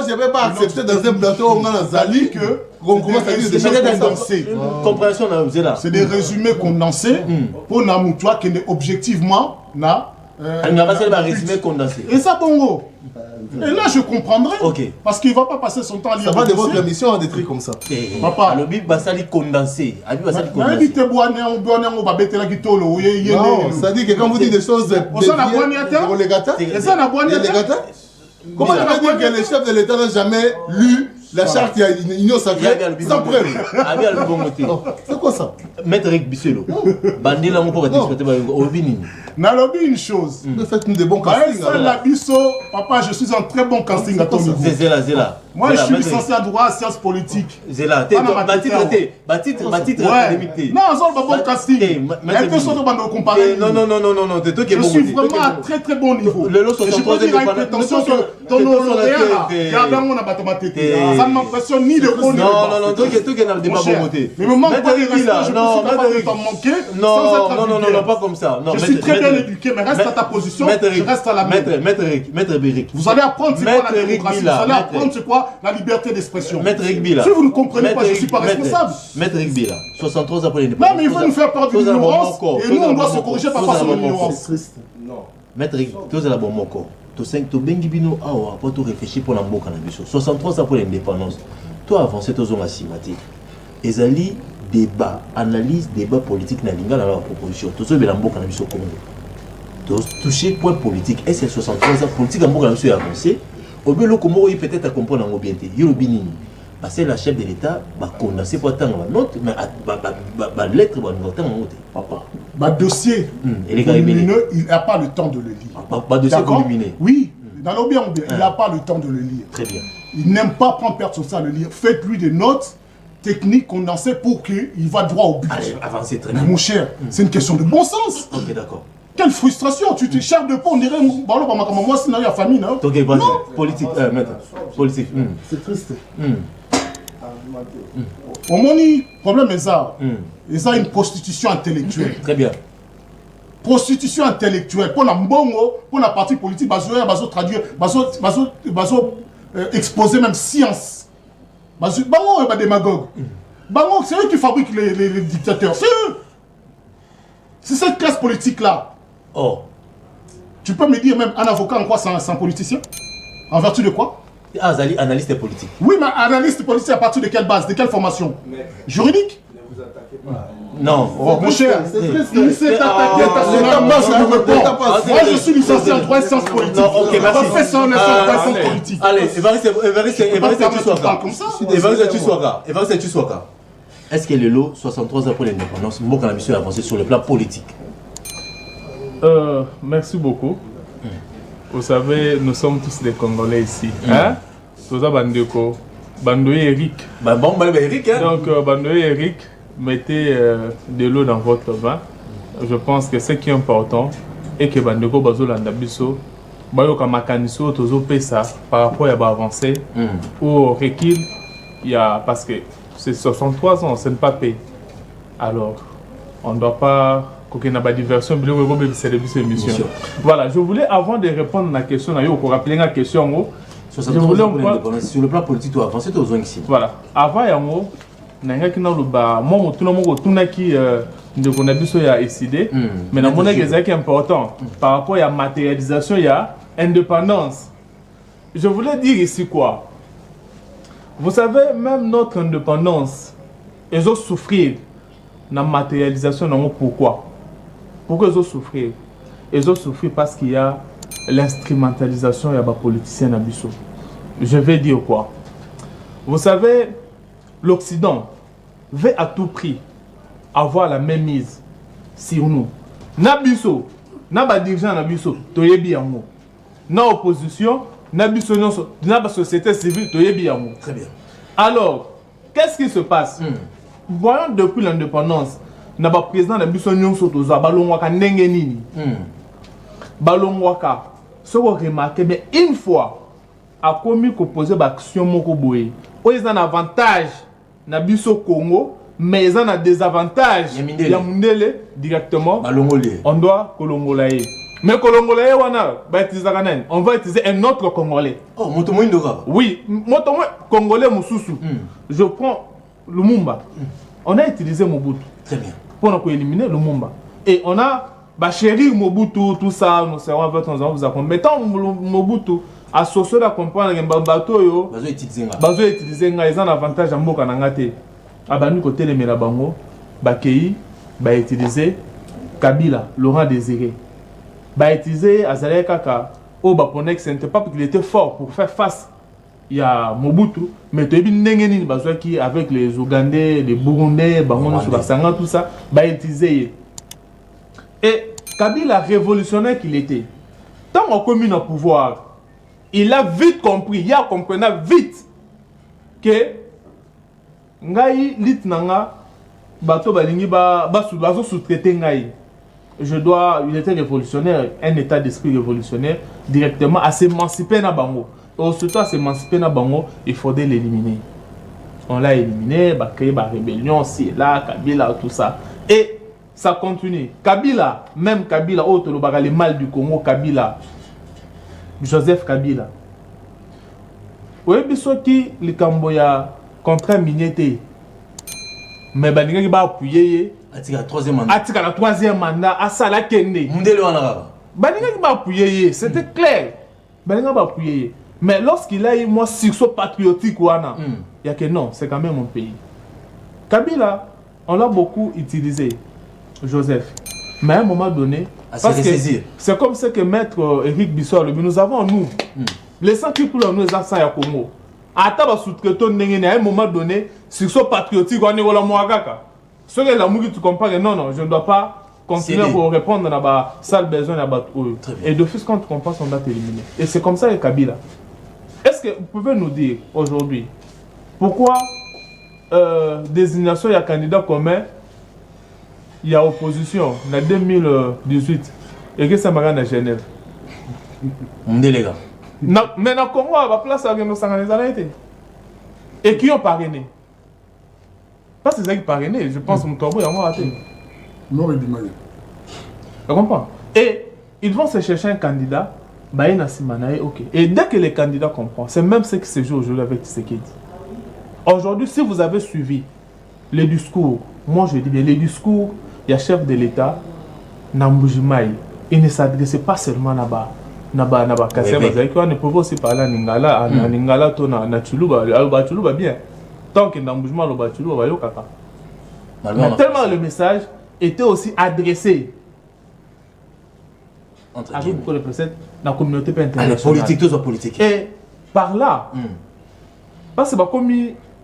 D: je n'avais pas accepté dans un plateau où on a Zali que on commence à dire des choses condensées.
A: C'est des résumés condensés pour Namoutoua qui est objectivement là. Et ça, Bongo. Et là, je comprendrais. Parce qu'il ne va pas passer son temps à lire.
D: Ça va de votre émission à des trucs comme ça.
B: Papa, le bip va s'aller condenser.
D: Non, c'est-à-dire que quand vous dites des choses. Comment je vais dire que le chef de l'État n'a jamais lu la charte union sacrée sans preuve? C'est quoi ça?
B: Maître Rick Bisselo. Bandi là, on peut discuter au Bini.
A: N'a lobby une chose.
D: Faites-nous des bons castings.
A: Papa, je suis un très bon casting à ton niveau.
B: Zéla.
A: Moi, je suis licencié en droit, sciences politiques.
B: Zéla, titre académique.
A: Non, c'est un bon casting. Je suis vraiment à très très bon niveau. Je peux dire à une prétention que dans nos lauréats, ça ne m'impressionne ni de haut ni de bas.
B: Non, tout est dans le débat bon côté.
A: Mais me manque pas de respect, je suis capable de t'en manquer sans être vulgaire.
B: Non, pas comme ça.
A: Je suis très bien éduqué, mais reste à ta position, je reste à la mienne.
B: Maître Béric.
A: Vous allez apprendre c'est quoi la démocratie, vous allez apprendre c'est quoi la liberté d'expression.
B: Maître Rigbila.
A: Si vous ne comprenez pas, je ne suis pas responsable.
B: Maître Rigbila, 63 après l'indépendance.
A: Non, mais il faut nous faire peur d'une ignorance, et nous on doit se corriger par rapport à son ignorance.
B: Non. Maître Rigbila, tu as la bonne moko. Tu sais que tu bengi bino awa, pour tu réfléchir pour l'ambo cannabis. 63 après l'indépendance. Toi avancé tu as asimati. Ezali débat, analyse, débat politique na linga dans la proposition. Tu sais l'ambo cannabis au Congo. Toucher point politique, est-ce que 63 ans politique en Bourg est avancé? Au lieu de peut-être à comprendre en mobilité. Il y a le Bénin. Parce que la chef de l'État va condamner pour attendre la note, mais la lettre va nous attendre en note. Papa.
A: Dossier volumineux, il n'a pas le temps de le lire.
B: Dossier volumineux.
A: Oui, dans l'objet, il n'a pas le temps de le lire.
B: Très bien.
A: Il n'aime pas prendre perdre son temps à le lire. Faites-lui des notes techniques condensées pour qu'il va droit au but.
B: Allez, avancez très bien.
A: Mon cher, c'est une question de bon sens.
B: Ok, d'accord.
A: Quelle frustration, tu te charges de peau, on dirait moi c'est la famille, non?
B: Ok, politique, maître. Politique.
D: C'est triste.
A: Au moins, le problème est ça. Et ça, une prostitution intellectuelle.
B: Très bien.
A: Prostitution intellectuelle. Pour la mbongo, pour la partie politique, bazo traduire, bazo exposer même science. Bango est démagogue. Bango, c'est eux qui fabriquent les dictateurs. C'est eux. C'est cette classe politique-là.
B: Oh.
A: Tu peux me dire même un avocat en quoi c'est un politicien? En vertu de quoi?
B: Azali, analyste politique.
A: Oui, mais analyste politique à partir de quelle base? De quelle formation? Juridique?
B: Non,
A: Mon cher,
D: Il s'est attaqué
A: personnellement, je me réponds.
D: Moi,
A: Moi, je suis licencié en droit et sciences politiques.
B: Non, ok, merci.
A: Professeur en droit et sciences politiques.
B: Allez, Évariste
C: Tchoussouaka.
B: est-ce que le lot 63 ans pour l'indépendance, Mboka na biso avancé sur le plan politique?
C: Merci beaucoup. Vous savez, nous sommes tous des Congolais ici. Hein? Tout ça, Bandeko. Bandoé Eric.
B: Eric, hein?
C: Donc, Bandoé Eric, mettez de l'eau dans votre vin. Je pense que ce qui est important est que Bandeko Bazo Landabiso, Bayoka Makaniso, Tozo Pesa, par rapport à l'avancée, ou recul, il y a, parce que c'est 63 ans, ce n'est pas payé. Alors, on ne doit pas. Diversion, voilà, je voulais, avant de répondre à la question, pour rappeler la question,
B: sur le plan politique, tu as avancé aux zones ici.
C: Voilà, avant, il y a moi, tout le monde qui a décidé, mais dans mon exemple qui est important, par rapport à la matérialisation, il y a indépendance. Je voulais dire ici quoi? Vous savez, même notre indépendance, ils ont souffert dans la matérialisation. Pourquoi? Pourquoi ils ont souffert? Ils ont souffert parce qu'il y a l'instrumentalisation des politiciens à Bissau. Je vais dire quoi? Vous savez, l'Occident veut à tout prix avoir la même mise sur nous. Nabiso, n'a dirigeant Nabiso, toyebi yango. Na opposition, Nabiso na société civile, toyebi yango.
B: Très bien.
C: Alors, qu'est-ce qui se passe? Voyons depuis l'indépendance, na ba président Nabiso nyonso toza balongwaka ndenge nini. Balongwaka, ce qu'on remarque, mais une fois, a commis qu'opposer l'action moko boye. Ils ont un avantage na biso Congo, mais ils ont un désavantage. Yamundele directement. On doit Kolongolaye. Mais Kolongolaye on va utiliser un autre Congolais.
B: Oh, Motomoindoga.
C: Oui, Motomo Congolais Moussousou. Je prends Lumumba. On a utilisé Mobutu.
B: Très bien.
C: Pour nous éliminer Lumumba. Et on a chéri Mobutu, tout ça, nous serons avec nous allons vous accompagner. Mettons Mobutu. Associé à comprendre que Bato yo bazo utiliser nga ils ont avantage en mboka nangate abanu côté les melabango bakei ba utiliser Kabila Laurent Désiré ba utiliser Azalea Kaka au Baponex c'était pas parce qu'il était fort pour faire face il y a Mobutu mais tu bi ndenge nini bazo qui avec les Ougandais les Burundais bango sur basanga tout ça ba utiliser et Kabila révolutionnaire qu'il était tant on commis au pouvoir. Il a vite compris, il a compris vite que ngai lit nanga bato balingi ba sous-traiter ngai. Il était révolutionnaire, un état d'esprit révolutionnaire directement à s'émanciper na bango. Et surtout à s'émanciper na bango, il faudrait l'éliminer. On l'a éliminé, bah créé ba rébellion si là Kabila tout ça et ça continue. Kabila, même Kabila autre le mal du Congo Kabila. Joseph Kabila. Oui, bisoki le Camboya contrat minier. Mais balinga ba appuyer.
B: Atika la troisième mandat. À ça la kende.
C: Mundele wana. Balinga ba appuyer. C'était clair. Balinga ba appuyer. Mais lorsqu'il a eu moi sursaut patriotique wana, il y a que non, c'est quand même mon pays. Kabila, on l'a beaucoup utilisé. Joseph. Mais à un moment donné, parce que c'est comme ce que maître Eric Bissot, nous avons nous, les 100 qui pour nous, les accents à Congo. À un moment donné, sur ce patriotique, on est au Moagaka. Ce que la mouille, tu comprends, non, non, je ne dois pas continuer pour répondre à la salle besoin. Et de fait, quand tu comprends, on va t'éliminer. Et c'est comme ça avec Kabila. Est-ce que vous pouvez nous dire aujourd'hui pourquoi désignation, il y a candidat commun? Il y a opposition en 2018 et que ça m'a rendu à Genève. Mais dans le Congo, à la place, il y a des et qui ont parrainé. Pas ces qui parrainé, je pense que mon tombeau est raté.
A: Non, mais bien.
C: Tu comprends? Et ils vont se chercher un candidat, ok. Et dès que les candidats comprennent, c'est même ce qui se joue aujourd'hui avec Tshisekedi. Aujourd'hui, si vous avez suivi les discours, moi je dis bien les discours, il y a chef de l'État, Nambujimaï, il ne s'adressait pas seulement là-bas. Naba Kassem, on ne peut aussi parler en Ningala, en Ningala, na Chuluba bien. Tant que Nambujimaï, le Chuluba, va y kaka. Mais tellement le message était aussi adressé avec beaucoup de personnes dans la communauté internationale.
B: Politique, tout soit politique.
C: Et par là, parce que comme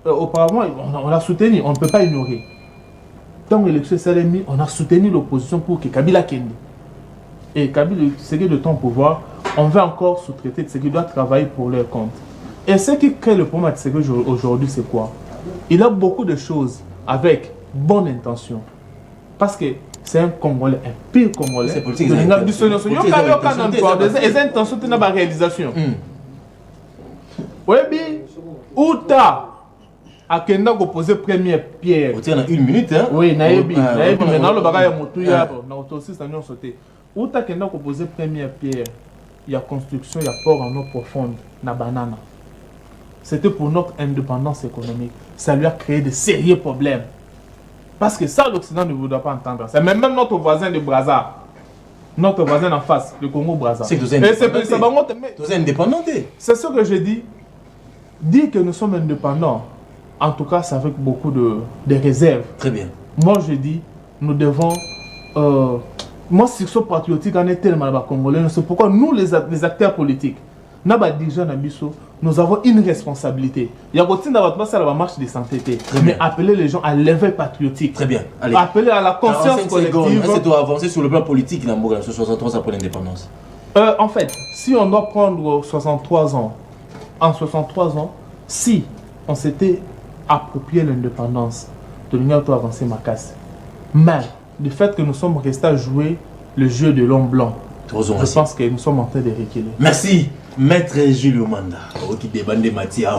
C: auparavant, on l'a soutenu, on ne peut pas ignorer. Tant que l'élection s'est remise, on a soutenu l'opposition pour que Kabila kende. Et Kabila, c'est que de ton pouvoir, on veut encore sous-traiter ce qui doit travailler pour leur compte. Et ce qui crée le problème de aujourd'hui, c'est quoi? Il a beaucoup de choses avec bonne intention. Parce que c'est un Congolais, un pire Congolais.
B: C'est politique.
C: Il y a des intentions de la réalisation. Oui, bien. Où t'as à Kenda poser première pierre?
B: On a une minute, hein?
C: Oui, naïbi. Maintenant, le bagage est motouya. On a aussi ça, nous sauté. Où t'as Kenda poser première pierre? Il y a construction, il y a port en eau profonde, na banana. C'était pour notre indépendance économique. Ça lui a créé de sérieux problèmes. Parce que ça, l'Occident ne voudra pas entendre. C'est même notre voisin de Brazza. Notre voisin en face, le Congo-Brazza.
B: C'est que vous êtes indépendant.
C: C'est ce que je dis. Dire que nous sommes indépendants, en tout cas, c'est avec beaucoup de réserves.
B: Très bien.
C: Moi, je dis, nous devons... moi, si ce patriotique en est tellement congolais, c'est pourquoi nous, les acteurs politiques, nous avons une responsabilité. Il y a aussi la marche de santé, mais appeler les gens à l'éveil patriotique.
B: Très bien. Allez.
C: Appeler à la conscience collective.
B: Est-ce que tu dois avancer sur le plan politique dans ce 63 ans pour l'indépendance?
C: En fait, si on doit prendre 63 ans, en 63 ans, si on s'était approprié l'indépendance, de l'Union doit avancer ma casse. Mais du fait que nous sommes restés à jouer le jeu de l'homme blanc, je pense que nous sommes en train de reculer.
B: Merci. Maître Jules Omanda, qui débat de matière,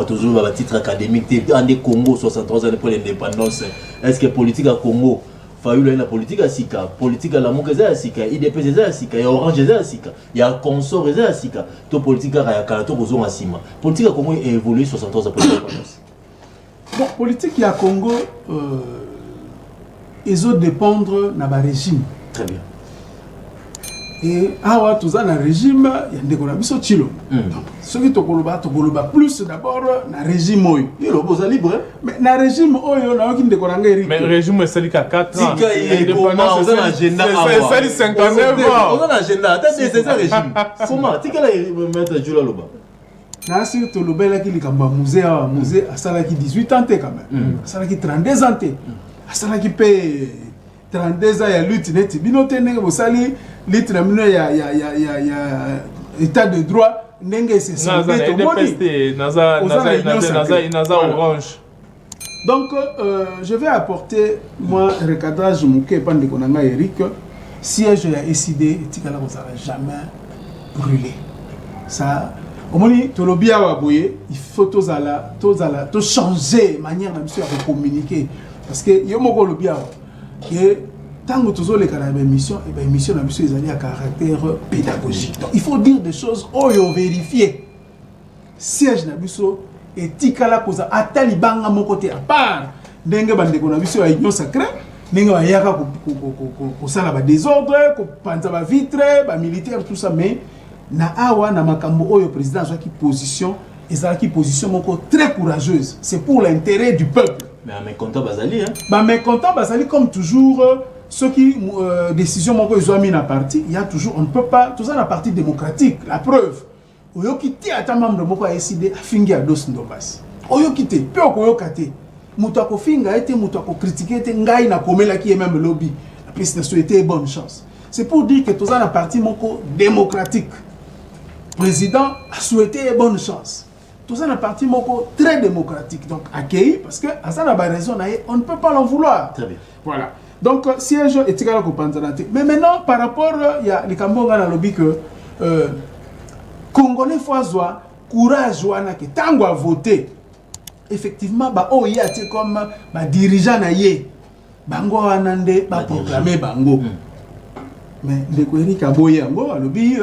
B: toujours un titre académique, en Congo, 63 ans pour l'indépendance. Est-ce que politique à Congo, la politique à Sika, politique à la Mouka à Sika, IDP à Sika, il y a Orange à Sika, il y a Consort à Sika, tout politique à Kalato à Sima. Politique à Congo a évolué 63 ans pour l'indépendance.
E: Bon, politique à Congo, ils ont dépendre de la régime.
B: Très bien.
E: Et awa toza na régime ya ndeko na biso Tshilo. Soki tokoloba plus d'abord na régime oyo.
B: Il est libre.
E: Mais na régime oyo na yoki ndeko na ngai.
C: Mais régime c'est à 4 ans.
B: Indépendance c'est agenda.
C: C'est 59 ans.
B: On a agenda. Attendez, c'est ça régime. Comment tika la mettre Jules Loba.
E: Na si tolobela ki likamba musée awa musée asala ki 18 ans quand même. Asala ki 32 ans. Asala ki pe 32 ans ya lutte net binote ndenge bosali lutte na mino ya état de droit ndenge c'est ça
C: orange.
E: Donc je vais apporter moi recadrage muke pande konanga Eric siège ya SID etikala ko ça jamais brûler ça omoni tolobia wa boye il faut to changer manière na biso ya communiquer parce que yo moko lobia que tant que tous les canaux d'émission, et émission na biso ezali à caractère pédagogique. Donc il faut dire des choses oyo vérifier. Siège na biso et tikala koza atali banga mon côté à part ndenge bandeko na biso ya union sacrée ndenge ba yaka ko sala ba désordre ko panza ba vitre ba militaire tout ça mais na awa na makambo oyo président qui position ezalaki position moko très courageuse. C'est pour l'intérêt du peuple.
B: Mais un mécontent Bazali, hein?
E: Bah, mécontent Bazali, comme toujours, ceux qui décision moko ils ont mis la partie, il y a toujours, on ne peut pas, tout ça la partie démocratique, la preuve. Oyo kiti ata membre moko a décidé à fingi à dos ndobasi. Oyo kiti, peu oyo kate. Muto ko finga été muto ko critiquer été ngai na komela qui est même lobby. La présidence était bonne chance. C'est pour dire que tout ça la partie moko démocratique. Président a souhaité bonne chance. Tout ça, la partie moko très démocratique, donc accueilli, parce que à ça, on a raison, on ne peut pas l'en vouloir.
B: Très bien.
E: Voilà. Donc, siège est égal à Kopanzanate. Mais maintenant, par rapport, il y a les Cambodgiens dans le lobby que Congolais foisois, courage, que tango à voter. Effectivement, bah, oh, il y a comme bah, dirigeant naïe, bango anande, bah, proclamer bango. Mais les Kouéri Kaboye, bango, lobby,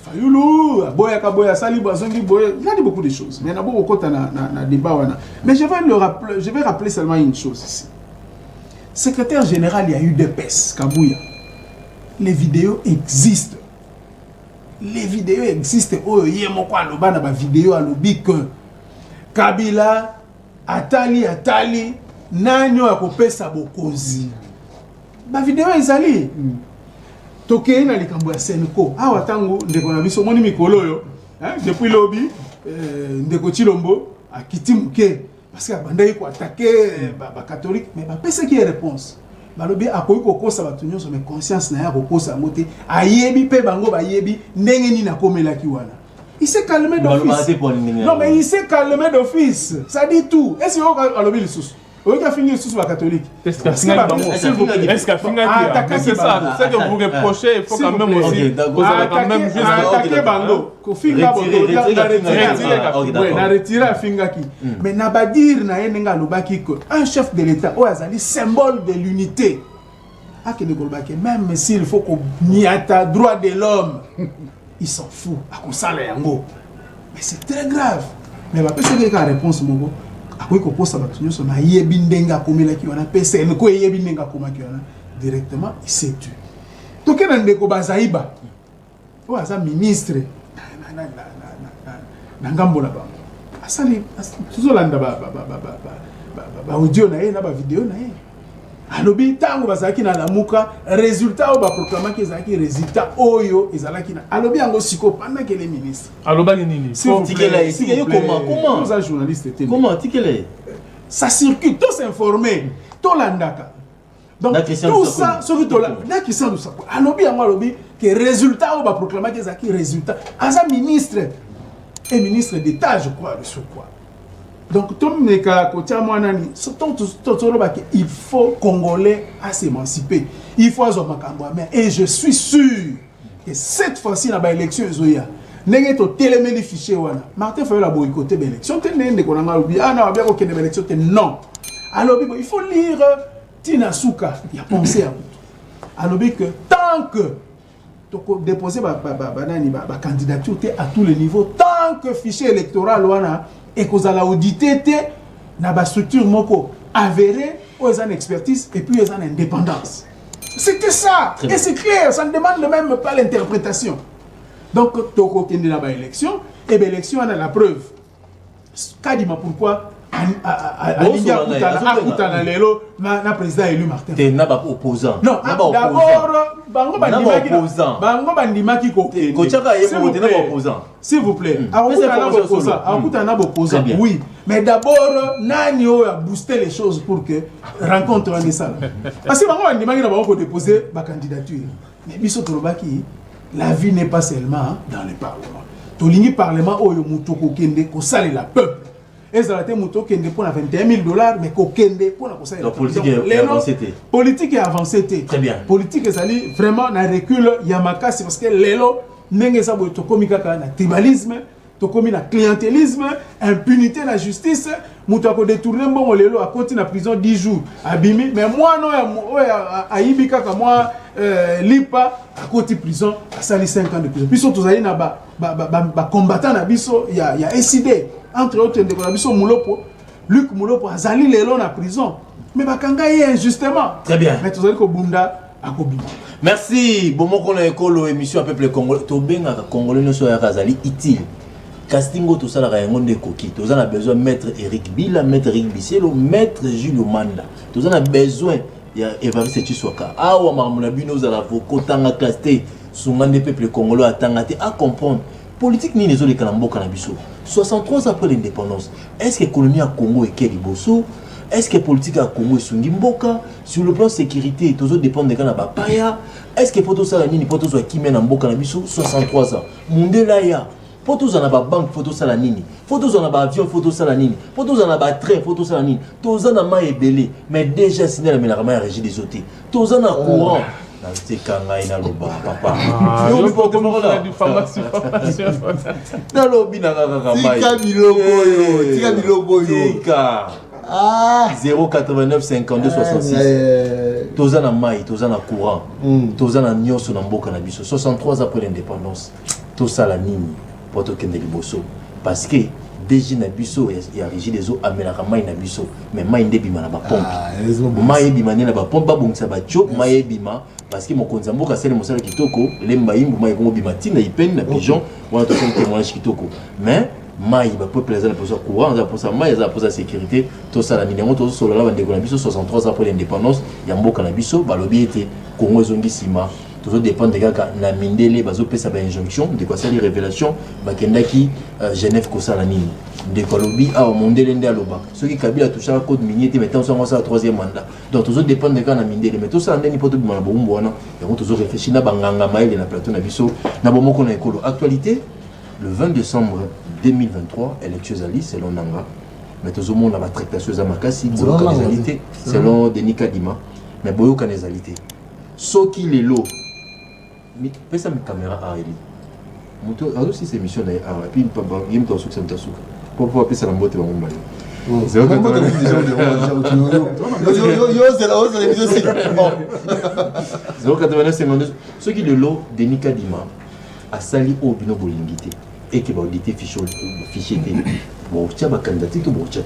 E: Fayoulou, Aboya Sali, Boazongi, Boya, il y a beaucoup de choses. Mais il y a beaucoup de débat. Mais je vais rappeler seulement une chose ici. Secrétaire général, il y a eu des PES, Kabouya. Les vidéos existent. Les vidéos existent. Oh, il y a une vidéo à l'obi que Kabila, Atali, nani oyo akopesa bokonzi bavideo ezali tokei na likambo ya Senko awa ntango ndeko na biso moni mikolo oyo depuis lobi ndeko Chilombo akiti moke parce que abandaki koatake bacatholique mais bapesaki ye réponse balobi akoki kokosa bato nyonso mais conscience na ye akokosa yango te ayebi mpe bango bayebi ndenge nini akomelaki wana. Il s'est calmé d'office. Non, mais il s'est calmé d'office. Ça dit tout. Est-ce qu'il y a un sous? Oui, il a fini sous la catholique.
C: Est-ce qu'il y a fini? C'est ça. C'est que vous reprochez, il faut quand même aussi.
E: Attaquer Bango. Retirer à Fingaki. Mais Nabadir n'a lobaki que un chef de l'État, c'est symbole de l'unité. Même s'il faut qu'on y ait droit de l'homme. Ils s'en foutent. Mais c'est très grave. Mais la personne qui a réponse, directement, il s'est tué. Donc, il y a un ministre. alobi tango bazaki na lamuka résultat o ba proclamer que ezaki résultat oyo ezalaki na alobi yango siko pendant que les ministres
C: alobaki nini
B: tikela comment
E: vous êtes journaliste
B: comment tikela
E: ça circule tout s'informer tout landaka donc tout ça sur tout là na qui sans ça alobi yango alobi que résultat o ba proclamer que ezaki résultat asa ministre et ministre d'état je crois de ce quoi. Donc, il faut Congolais à s'émanciper. Il faut et je suis sûr que cette fois-ci, dans l'élection, il faut télémédier les fichiers. Martin Fayol a boycotté l'élection. Non. Alors, il faut lire Tina Souka. Il a pensé à tout. Alors, que tant que déposer ma candidature à tous les niveaux, tant que fichier électoral, et qu'on a audité na ba structure moko avérée ou ils ont une expertise et puis ils ont une indépendance. C'était ça. Et c'est clair, ça ne demande même pas l'interprétation. Donc toko kende na ba élection et ben élection on a la preuve. Kadima pourquoi Alinga Kutana Lelo na président élu Martin.
B: T'es n'a pas opposant.
E: Non, d'abord bango bandimaki ko
B: Kochaka yebo t'es n'a pas opposant.
E: S'il vous plaît, Akutana opposant. Oui, mais d'abord nani o a boosté les choses pour que rencontre en ça. Parce que bango bandimaki na bango déposer ba candidature. Mais biso tolobaki la vie n'est pas seulement dans le parlement. Tolingi parlement oyo mutoko kende ko sale la peuple. Et ça a été mouton qui est pour $21 000, mais qui pour la
B: politique est avancée.
E: Politique est avancée.
B: Très bien.
E: Politique est vraiment un recul. Yamaka, c'est parce que l'élo, n'est pas un tribalisme, un clientélisme, impunité la justice. Mouton a détourné bon l'élo à côté de la prison 10 jours. Abimi, mais moi non, à Ibika, moi, Lipa, à côté de prison, à sali 5 ans de prison. Puis surtout, il y a combattant, il y a SID. Entre autres, Luc Moulopo a zali l'élo en prison. Mais Bakanga est injustement.
B: Très bien.
E: Mais tu as dit que Bunda a Kobima.
B: Merci. Bon, moi, qu'on a école émission à peuple congolais. Tobenga congolais ne soit Razali utile. Castingo, tout ça, la réunion de Koki. Tout ça, a besoin de maître Eric Bila, maître Eric Bisselo, maître Julio Manda. Tout ça, a besoin d'Evariste Chiswaka. Ah, ou à Marmoulabino, vous allez vous kotanga casté. Souvent, des peuples congolais à tangate à comprendre. Politique ni les autres Kalambo Kanabiso. 63 ans après l'indépendance, est-ce que l'économie à Congo est Keliboso? Est-ce que la politique à Congo est Sungimboka? Sur le plan de sécurité, tout ça dépend de Kanaba Paya. Est-ce que Poto Salanini, Poto Kimen en Bokanabiso? 63 ans. Mundelaya. Poto Zanaba Banque, Poto Salanini. Poto Zanaba Avion, Poto Salanini. Poto Zanaba Train, Poto Salanini. Tozana Maye Belé. Mais déjà, signé la Mélarama à Régie des Hôtés. Tozana Courant. C'est Kangaï na loba papa.
C: Je peux commencer du pharmacie.
B: Na lobi na kaka mai.
D: Tika biloko yo.
B: Tika. 089 52 66. Tozana mai, tozana courant. Tozana nyoso na mboka na biso. 63 après l'indépendance. Tosala nini poto kende liboso. Parce que DG na biso ya régie des eaux amelaka mai na biso. Mais mai ndebima na ba pompe. Mai bima na ba pompe ba bongisa ba chop mai bima. Parce que mon konzambo a fait le monsala kitoko, les maïm, moi, ils vont bimatin, ils peignent la pigeon, on a tout fait témoignage kitoko. Mais, maï ba peuple les a pour ça courant za pour ça maï za pour ça sécurité tout ça la minyango tout ça là bande ko biso 63 ans après l'indépendance ya mboka na biso ba lobi été Congo zongi sima toujours dépend des gars na mindele bazo pesa ba injonction de quoi ça les révélations ba kendaki Genève ko ça la nini de quoi lobi a mondele ndé aloba ceux qui Kabila toucha la code minier maintenant sont ça troisième mandat donc toujours dépend des gars na mindele mais tout ça ndeni poto bimana bombo wana ya toujours réfléchir na banganga maïle na plateau na biso na bomoko na ekolo actualité le 20 décembre 2023, élection Zali, selon Nanga. Mais tout le monde a la tractation à Makassi, selon Denis Kadima. Mais Boyo Kanezalité. Ce qui est l'eau. Mais ça, ma caméra a réalisé. Alors, si c'est mission d'ailleurs, et puis il me donne ça. Pour pouvoir appeler ça la boîte, on va c'est vrai que ce qui est l'eau, Denis Kadima, a sali au bino bolingité. Et qui va auditer fichier bon tiens ma candidature que bon chat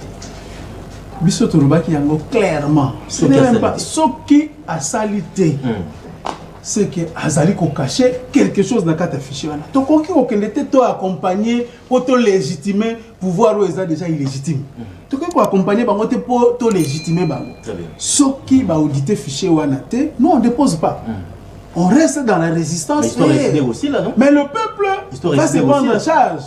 E: biso tolobaki yango clairement ce n'est même pas ce qui a salité c'est que azali ko cacher quelque chose dans carte fichier wana to koki okende te to accompagner pour to légitimer pouvoir ou est déjà illégitime to koki ko accompagner bango te pour to légitimer bango ce qui va auditer fichier wana te nous on dépose pas. On reste dans la résistance.
B: Mais aussi là, non?
E: Mais le peuple va se prendre en charge.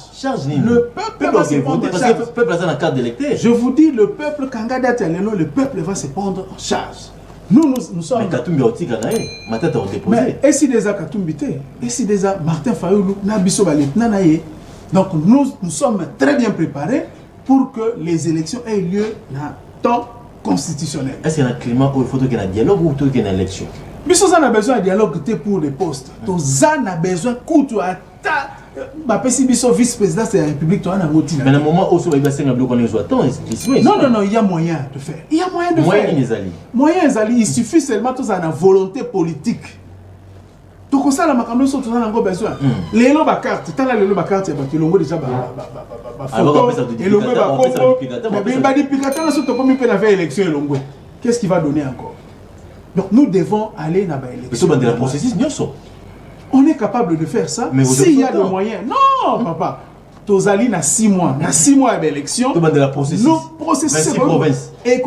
E: Le peuple va se prendre en charge.
B: Parce que le peuple a la carte d'électeur.
E: Je vous dis, le peuple, quand le peuple va se prendre en charge. Nous sommes.
B: Mais Katumbi a aussi gagné. Ma tête a déposé.
E: Mais et si déjà Katumbi et si déjà Martin Fayoulou, Nabiso Baletna Naye. Donc nous sommes très bien préparés pour que les élections aient lieu dans temps constitutionnel.
B: Est-ce qu'il y a un climat où il faut qu'il y ait un dialogue ou qu'il y ait une élection?
E: Biso a besoin de dialogue pour les postes. Tozan a besoin de vice-président de la République.
B: Mais à un moment où il va se faire
E: non, il y a moyen de faire. Il y a moyen de faire. Moyen, il suffit seulement de la volonté politique. Donc ça, la macambo, nous avons besoin. Les lots de carte, tu as les lots de carte, tu as déjà qu'est-ce qui va donner encore? Donc nous devons aller dans l'élection. On est capable de faire ça s'il y a des moyens. Non, papa. Tozali na 6 mois. Na 6 mois d'élection.
B: Nous processus provinces.
E: Et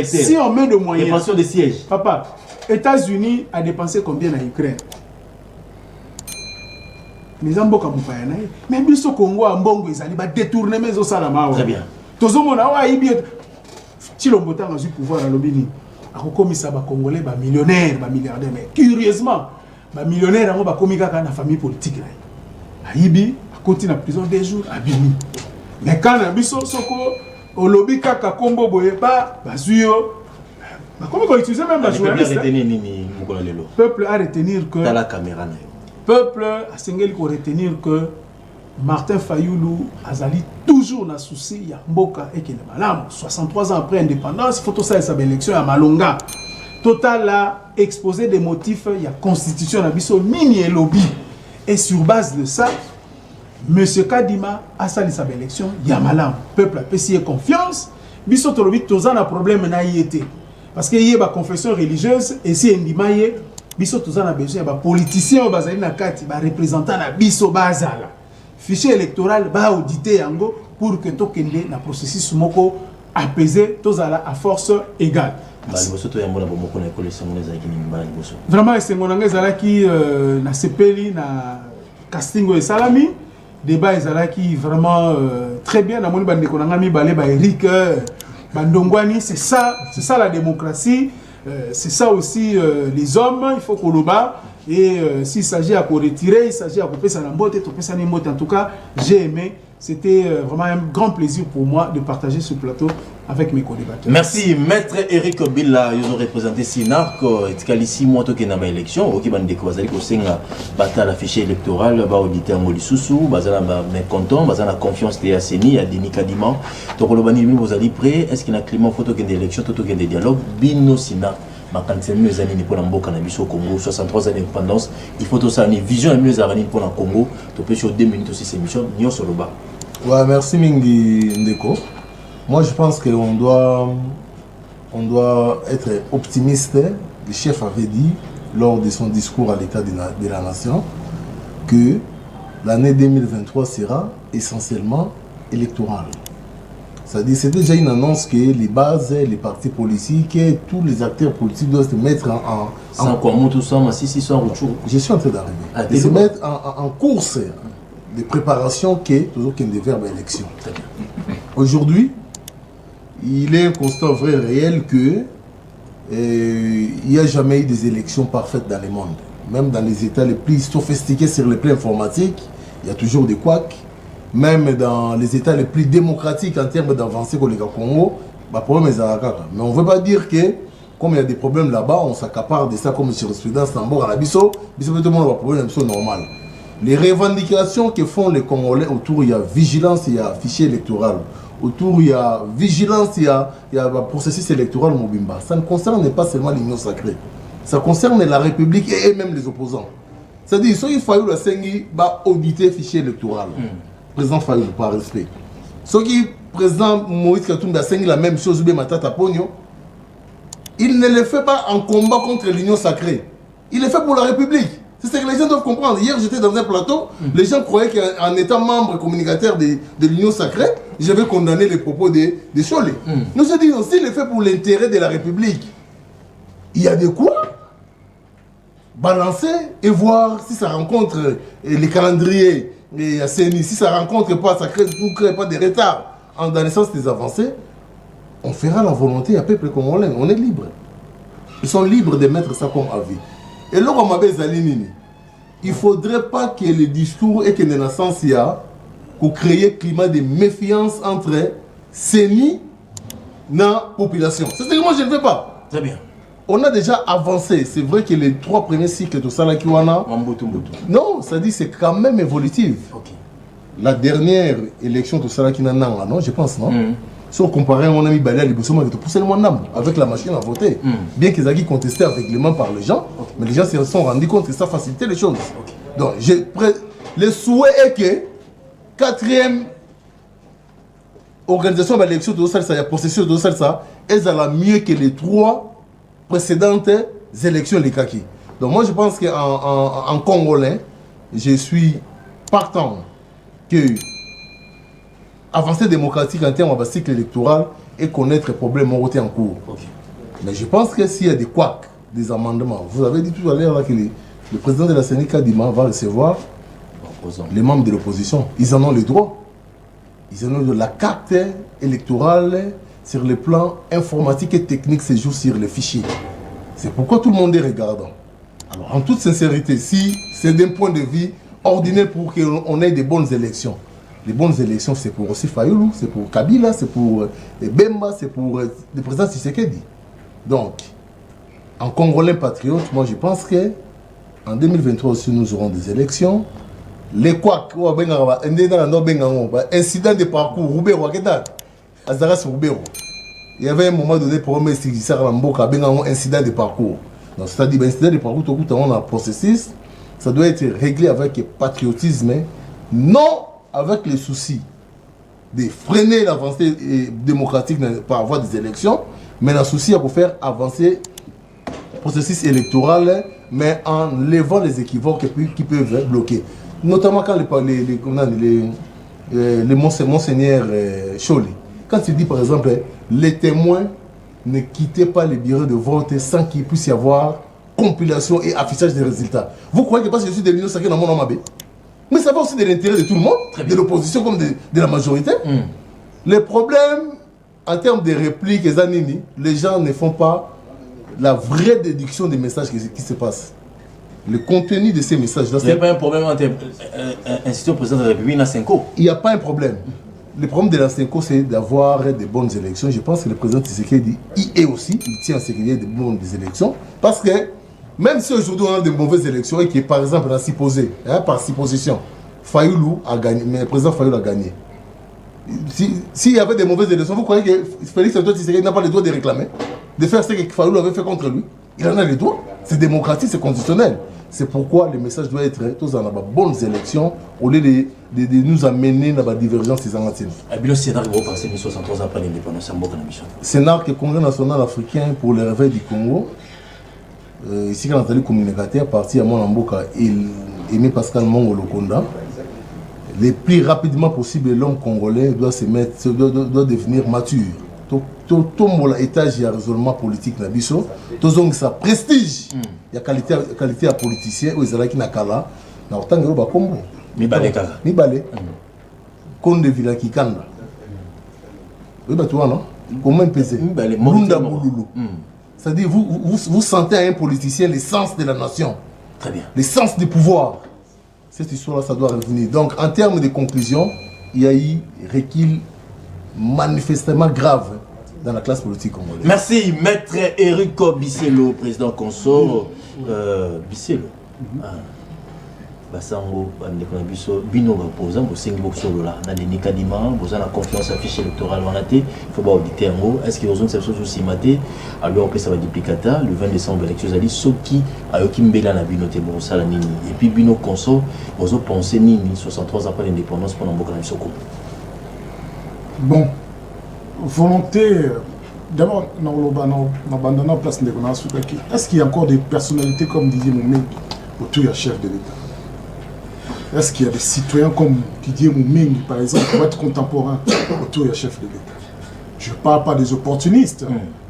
E: si on met de moyens.
B: Dépension de sièges.
E: Papa, États-Unis a dépensé combien en Ukraine? Mais biso Congo a mbongo ezali ba détourner mes osalama.
B: Très bien.
E: Tozomona wa ibi Chilombota a eu pouvoir à l'obini. Comme ça, les Congolais, les millionnaires, les milliardaires. Mais curieusement, les millionnaires ont commis dans la famille politique. Aïbi a continué en prison des jours à Bini. Mais quand on a vu ce au lobby kaka kombo boyeba, basuyo. Comment on utilise même la journaliste? Le peuple a retenir que.
B: Dans la caméra.
E: Peuple a singeli ko retenir que Martin Fayoulou azali toujours na souci ya mboka et qu'il est malade. 63 ans après l'indépendance, il faut tout ça et sa élection à Malonga. Total a exposé des motifs, il y a constitution à biso mini et lobby. Et sur base de ça, M. Kadima a sali sa élection, il y a malade. Peuple a payé confiance. Biso tolobi tozana problème na yété. Parce qu'il y a une confession religieuse et si ndimaye biso tozana besoin ba politiciens bazali na kati ba représentants na biso bazala. Fichier électoral va auditer yango pour que tokende na processus moko apaisé tozala à force égale. Vraiment sengonanga ezalaki na sepeli na casting et salami débat ezalaki vraiment très bien na moni bande konanga mi balé ba Eric bandongwani c'est ça la démocratie. C'est ça aussi les hommes, il faut qu'on le bat. Et s'il s'agit à retirer, il s'agit à couper sa lambote et tout ça. En tout cas, j'ai aimé. C'était vraiment un grand plaisir pour moi de partager ce plateau avec mes co-débatteurs.
B: Merci, Maître Eric Billa, ils ont représenté Sinarc, ici, moi, qui est dans l'élection, qui va découvrir la fichier électoral, va auditer en Molissousou, bazala mécontent, bazala confiance de Asseni, à Denis Kadima. Donc, le bani, vous allez prêt, est-ce qu'il y a un climat photo qui est d'élection, tout qui est de dialogue, Bino Sinarc. Ma 45 années pour l'Ambo Cannabis au Congo, 63 ans d'indépendance, il faut tout ça, une vision et mieux années pour le Congo, tu peux sur 2 minutes aussi ces missions, Nyon Soloba.
D: Ouais, merci Mingi Ndeko. Moi je pense qu'on doit être optimiste. Le chef avait dit lors de son discours à l'état de la nation que l'année 2023 sera essentiellement électorale. C'est-à-dire, c'est déjà une annonce que les bases, les partis politiques et tous les acteurs politiques doivent se mettre
B: sans quoi, tout ça, si soit
D: je suis en train d'arriver. De se mettre en course de préparation qui est toujours qu'une des verbes élection. Aujourd'hui, il est un constat vrai réel que il n'y a jamais eu des élections parfaites dans le monde. Même dans les États les plus sophistiqués sur le plan informatique, il y a toujours des couacs. Même dans les États les plus démocratiques en termes d'avancée comme le Congo, problème est à. Mais on ne veut pas dire que, comme il y a des problèmes là-bas, on s'accapare de ça comme jurisprudence Nambour à la Bisso, tout le monde a un problème normal. Les revendications que font les Congolais autour, il y a vigilance, il y a fichier électoral. Autour, il y a vigilance, il y a processus électoral Mobimba. Ça ne concerne pas seulement l'Union sacrée. Ça concerne la République et même les opposants. C'est-à-dire, il faut auditer le fichier électoral. Président Fayou, par respect. Ce qui président Moïse Katumbi a la même chose, il ne le fait pas en combat contre l'Union sacrée. Il le fait pour la République. C'est ce que les gens doivent comprendre. Hier, j'étais dans un plateau, les gens croyaient qu'en étant membre communicateur de l'Union sacrée, je vais condamner les propos de Cholé. Nous se disons, s'il le fait pour l'intérêt de la République, il y a de quoi balancer et voir si ça rencontre les calendriers. Et si ça ne rencontre pas, ça ne crée pas de retard dans le sens des avancées, on fera la volonté à peuple congolais. On est libre. Ils sont libres de mettre ça comme avis. Et là, il ne faudrait pas que le discours et que la naissance y a pour créer un climat de méfiance entre CENI et la population. C'est ce que moi je ne veux pas.
B: Très bien.
D: On a déjà avancé. C'est vrai que les 3 premiers cycles de Salakiwana. Non, ça dit c'est quand même évolutif. Okay. La dernière élection de Salakina, non, je pense, non. Si on comparait, on a mis Balé à l'Iboussoma avec la machine à voter. Bien qu'ils aient contesté aveuglément par les gens, mais les gens se sont rendus compte que ça facilitait les choses. Donc, le souhait est que 4e organisation de l'élection de Salsa, il y a processus de Salsa, elles allaient mieux que les 3 précédentes élections les kaki. Donc moi je pense qu'en Congolais, je suis partant que avancer démocratique en termes de cycle électoral et connaître les problèmes en cours. Mais je pense que s'il y a des couacs, des amendements, vous avez dit tout à l'heure que le président de la CENI Kadima va recevoir les membres de l'opposition. Ils en ont le droit. Ils en ont la carte électorale sur le plan informatique et technique, c'est juste sur les fichiers. C'est pourquoi tout le monde est regardant. Alors, en toute sincérité, si c'est d'un point de vue ordinaire pour qu'on ait des bonnes élections, les bonnes élections, c'est pour aussi Fayoulou, c'est pour Kabila, c'est pour Bemba, c'est pour le président Tshisekedi. Donc, en Congolais patriote, moi je pense qu'en 2023 aussi, nous aurons des élections. Les couacs, incident de parcours, il y avait un moment donné pour un incident de parcours. C'est-à-dire incident de parcours, tout on a un processus, ça doit être réglé avec patriotisme, non avec les soucis de freiner l'avancée démocratique par voie des élections, mais le souci à faire avancer le processus électoral, mais en levant les équivoques qui peuvent bloquer. Notamment quand les monseigneur Cholé. Quand il dit par exemple, les témoins ne quittaient pas les bureaux de vote sans qu'il puisse y avoir compilation et affichage des résultats. Vous croyez que parce que je suis de l'Union sacrée dans mon nom, mais ça va aussi de l'intérêt de tout le monde, de l'opposition comme de la majorité. Les problèmes en termes de répliques et zanini, les gens ne font pas la vraie déduction des messages qui se passent. Le contenu de ces messages-là.
B: Il n'y a pas un problème entre l'institution président de la République et Nasenko.
D: Il n'y a pas un problème. Le problème de la Nasenko, c'est d'avoir des bonnes élections. Je pense que le président Tshisekedi, il est aussi, il tient à ce qu'il y ait de bonnes élections. Parce que même si aujourd'hui on a de mauvaises élections et que par exemple on a supposé, par supposition, Fayoulou a gagné, mais le président Fayoulou a gagné. S'il y avait des mauvaises élections, vous croyez que Félix Antoine Tshisekedi n'a pas le droit de réclamer, de faire ce que Fayoulou avait fait contre lui? Il en a le droit. C'est démocratique, c'est constitutionnel. C'est pourquoi le message doit être tous en avoir bonnes élections au lieu de nous amener dans la divergence des Angatiens.
B: Le scénario que vous pensez 1963 après l'indépendance,
D: c'est un arc Congrès national africain pour le réveil du Congo. Ici, quand on a communicateur, parti à Monamboka, Aimé Pascal Mongo Lokonda. le plus rapidement possible, l'homme congolais doit se mettre, doit devenir mature. Tout l'étage, il y a raisonnement politique na biso. Tout ça prestige. Il y a qualité à politicien. Où ils qui na kala. Na autant que l'on combo.
B: Mi balé kaka.
D: Mi balé. Konde villa qui kanda. Oui bah toi non. Comment peser?
B: Mi balé.
D: Lunda Mouloulou. C'est-à-dire vous sentez à un politicien l'essence de la nation.
B: Très bien.
D: L'essence du pouvoir. Cette histoire-là, ça doit revenir. Donc, en termes de conclusion, il y a eu recul manifestement grave dans la classe politique congolaise.
B: Merci, maître Eric Bisselo, président consort. Bisselo. Basango, Bino Raposa, Bossing Boxolola, Nadeni Kadima, Bosa la confiance à fichier électoral Manaté, il faut pas auditer en haut. Est-ce qu'il y a besoin de cette chose aussi maté? Alors après ça va duplicata, le 20 décembre, l'élection a dit Soki, Ayokimbela na Bino Tebo Salanini. Et puis Bino Consort, vous avez pensé Nini, 63 ans après l'indépendance pendant Boka Soko.
A: Bon, volonté. D'abord, dans la place de est-ce qu'il y a encore des personnalités comme Didier Moumé autour du chef de l'État? Est-ce qu'il y a des citoyens comme Didier Moumé, par exemple, pour être contemporain autour du chef de l'État? Je ne parle pas des opportunistes,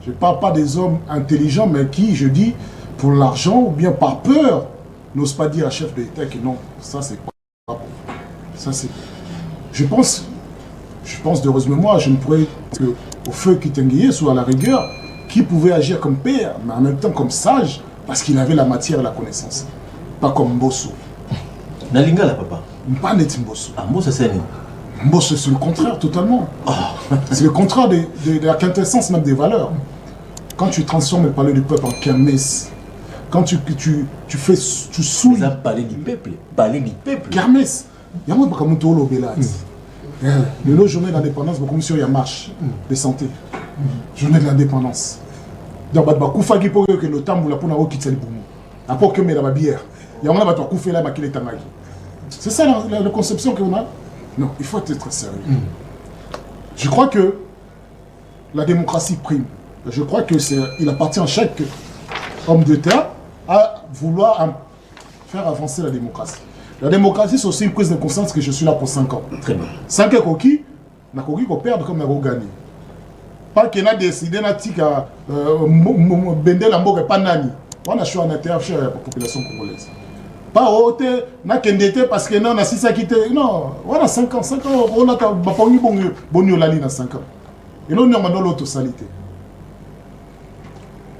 A: je ne parle pas des hommes intelligents, mais qui, je dis, pour l'argent ou bien par peur, n'osent pas dire à chef de l'État que non, ça c'est pas bon. Ça c'est. Je pense heureusement moi, je ne pourrais que au feu qui t'enguillait, soit à la rigueur, qui pouvait agir comme père, mais en même temps comme sage, parce qu'il avait la matière et la connaissance. Pas comme Mbosso.
B: Nalinga là, papa.
A: Pas net Mbosso.
B: Ah, Mbosso c'est
A: Mbosso, c'est le contraire totalement. Oh. C'est le contraire de la quintessence même des valeurs. Quand tu transformes le palais du peuple en kermesse, quand tu souilles.
B: Ça palais du peuple. Palais du peuple.
A: Kermesse. Il y a moi comme un tolo belade. Le journée de l'indépendance, comme si il y a marche de santé. Journée de l'indépendance. Donc, il faut que le temps pour la quitte le boumou. Après que la bière. Il y a un peu là, c'est ça la conception qu'on a. Non, il faut être sérieux. Je crois que la démocratie prime. Je crois qu'il appartient à chaque homme d'État à vouloir faire avancer la démocratie. La démocratie, c'est aussi une prise de conscience que je suis là pour 5 ans.
B: Très bien. 5
A: ans qui n'a qu'on perd comme n'a gagné. Pas qu'il a décidé d'être Bendel Ambo et pas Nani. On a choisi d'intérêt chez la population congolaise. Pas haute, n'a qu'un été parce que non, on a 6 ans quitté. Non, on a 5 ans. 5 ans, on a pas bon la ligne à 5 ans. Et là, on a dans l'autosalité.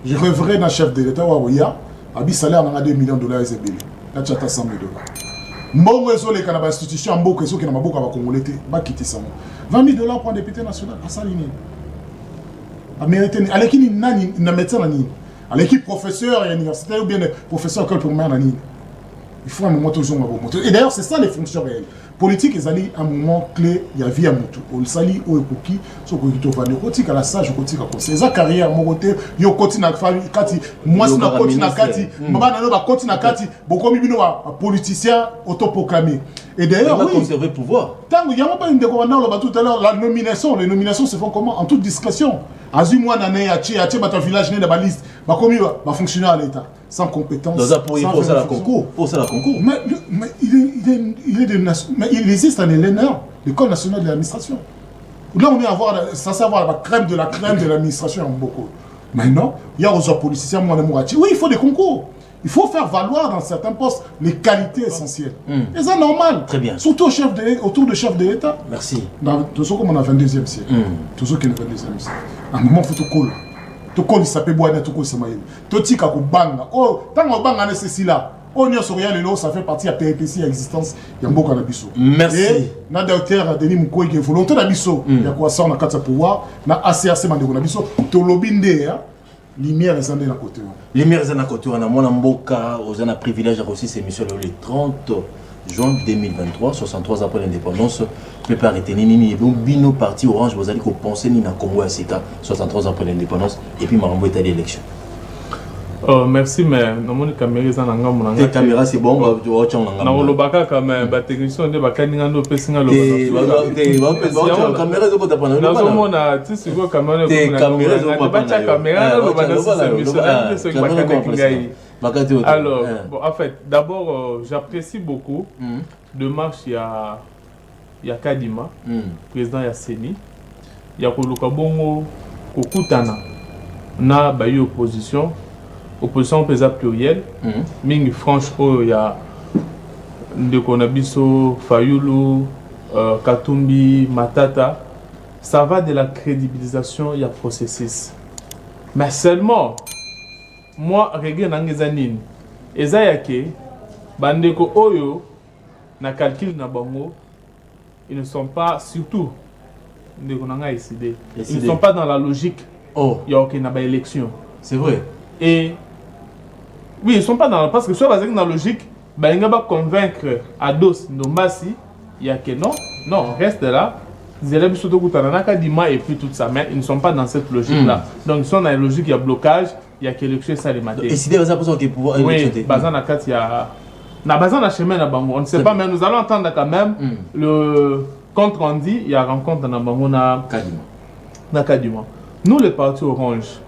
A: Je rêverais d'un chef de l'État, Waouya, à salaire on a $2 millions et zébélé. Là, tu as $100 000. Mbongo ezo les canabas institutions en beaucoup ezo qui n'a pas beaucoup à congolais ba quitter ça. $20 000 pour un député national à Saline. Américain, avec qui nani na médecin nani. Avec qui professeur et universitaire ou bien professeur école primaire nani. Il faut un moment toujours un. Et d'ailleurs c'est ça les fonctions réelles. Politique ils allaient un moment clé il y a vie à mutu. On sali au ekoki so ko kito vandi ko tika la sage ko tika ko. C'est ça carrière mon côté yo koti na famille kati moi na koti na kati baba na no ba koti na kati bokomi bino wa politicien autoproclamé. Et d'ailleurs
B: oui, conserver pouvoir.
A: Tant il y a pas une découverte là tout à l'heure la nomination, les nominations se font comment en toute discrétion. Azu moi na ya ti bata village né de ba liste ba komi ba fonctionnaire à l'état sans compétence.
B: Dans pour ça la concours, pour ça la concours.
A: Mais il est de mais il existe un ENR, l'École nationale de l'administration. Là on est à voir ça savoir la crème de l'administration en beaucoup. Maintenant, il y a aux politiciens moi oui, il faut des concours. Il faut faire valoir dans certains postes les qualités essentielles. Et c'est normal.
B: Très bien.
A: Surtout autour de chef de l'État.
B: Merci.
A: Dans tout ce qu'on a 22e siècle. Tout ce qui est 22e siècle. À un moment, il faut tout coller. Tout coller, ça peut boire, tout coller, ça m'a dit. Tout tika ko banga. Oh, tant qu'on banga ceci là. On y a sur rien le ça fait partie de la péripétie à existence. Il y a beaucoup d'abisso.
B: Merci.
A: Et na docteur Denis Mukwege qui volonté d'abisso. Il y a quoi ça on a quatre pouvoir. Na ACAC mandeko d'abisso. To lobinde hein. Lumière est en côté.
B: Lumière est en côté. On a mon amboka, on a privilège à aussi ces émissions le 30 juin 2023, 63 ans après l'indépendance. Préparez arrêter Nini. Donc Bino parti Orange, vous allez penser ni na Congo à CK 63 ans après l'indépendance et puis Marambo est allé à l'élection.
C: Merci, mais non, caméra
B: les caméras c'est bon, tu vois, tu
C: as non, le baka quand même, la technicien de baka n'inga no pesinga le
B: baka. Caméra de quoi t'as pas
C: non, non, non, tu sais quoi caméra le alors, en fait, d'abord, j'apprécie beaucoup de marche il y a ya Kadima, président ya Seni, ya koluka bongo kokutana na bayi opposition pesa pluriel, mingi franche oyo ya ndeko na biso Fayulu, Katumbi, Matata, ça va de la crédibilisation ya processus. Mais seulement moi reggae nangeza nini eza yake bandeko oyo na calcul na bango, ils ne sont pas, surtout ndeko nanga décidé, ils ne sont pas dans la logique ya ok na ba élection.
B: C'est vrai.
C: Et oui, ils ne sont pas dans, parce que soit basé dans la logique, bah il va convaincre Ados Ndombasi, il y a que non, reste là. Zélèbre surtout Koutananaka Dima et puis tout ça, mais ils ne sont pas dans cette logique-là. Donc ils sont dans la logique, il y a blocage, il y a l'élection ça les matins.
B: Et si des raisons pour pouvoir
C: oui, basé na kat il y a na basé na chemin na bango, on ne sait pas, mais nous allons entendre quand même le compte rendu, il y a rencontre na bango na Kadima. Nous les partis orange,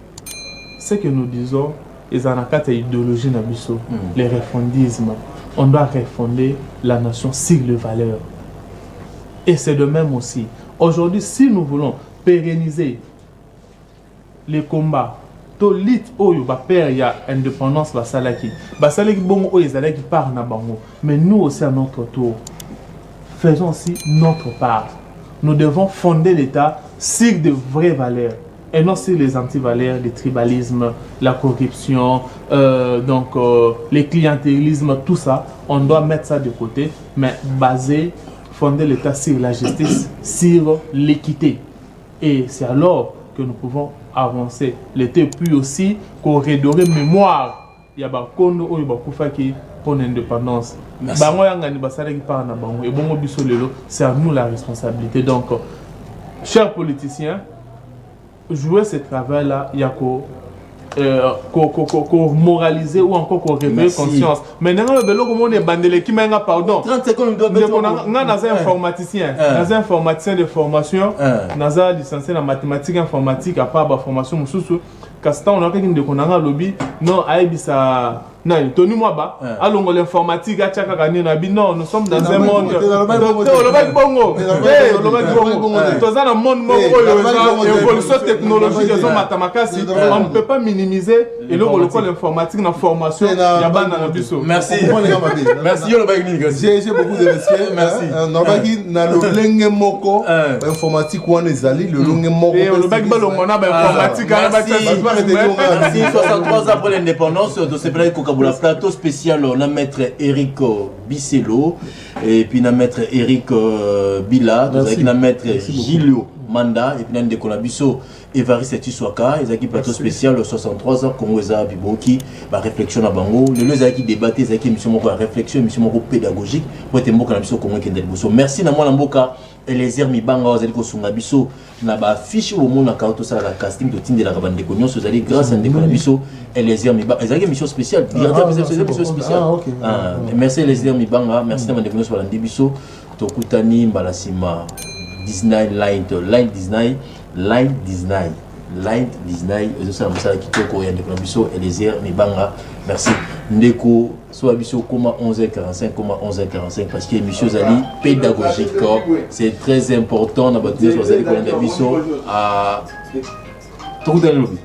C: ce que nous disons, ils ont une idéologie na biso, le refondisme. On doit refonder la nation sur les valeurs. Et c'est de même aussi. Aujourd'hui, si nous voulons pérenniser les combats, to lit oyo ba père ya indépendance ba salaki. Ba salaki bongo oyo ezalaki par na bango. Mais nous aussi à notre tour, faisons aussi notre part. Nous devons fonder l'État sur de vraies valeurs et non sur les antivaleurs, le tribalisme, la corruption, les clientélismes, tout ça. On doit mettre ça de côté, mais fonder l'État sur la justice, sur l'équité. Et c'est alors que nous pouvons avancer. L'État puis aussi qu'on redorer mémoire. Il y a des gens qui pour l'indépendance. C'est à nous la responsabilité. Donc, chers politiciens, jouer ce travail-là, il y a qu'on moraliser ou encore qu'on réveiller conscience. Maintenant, on est bandé qui m'a pardon. 30 secondes, on a un informaticien, un informaticien de formation, un licencié en mathématiques informatique à part la formation sous Castan, on a quelqu'un de qu'on a lobby, non, aïbisa. Non, Tony Mwaba, allons l'informatique à Tchakagani, non, nous sommes dans un monde. Le bongo, dans un monde évolution technologique, on ne peut pas minimiser et l'informatique dans la formation.
B: Merci. Merci,
D: j'ai beaucoup de respect. Merci. Normalement, dans le lingue moko, informatique ou anezali, le lingue moko.
C: Et le bac ballon, on a informatique.
B: Merci. 63 ans après l'indépendance, de ce plateau plateau spécial, on a maître Eric Bisselo et puis on a maître Eric Bila, on a maître Gilio Manda et puis on a des Konabiso Evariste Tiswaka, ils ont plateau spécial 63 ans Congo Eza Biboki, ma réflexion à Bango, les gens qui débattent, ils ont mission de réflexion, mission pédagogique pour être bon Konabiso Congo Kendelboso. Merci na moi Mboka Eliezer Mibanga aux aliko Sungabiso na ba fiche au monde na kaoto ça la casting de Tinde la Kabande Konyo aux ali grâce à Ndekonabiso Eliezer Mibanga, ils ont une mission spéciale, directeur mission spéciale. Merci Eliezer Mibanga, merci na Ndekonabiso sur la Ndebiso Tokutani Mbalasima Disney Line Disney, je suis un qui te courrier de Konabiso Eliezer Mibanga, merci. Ndeko soit biso comment 11h45 parce que monsieur Zali pédagogique c'est très important dans votre vie sur Zali Konabiso à tout dans le lobby.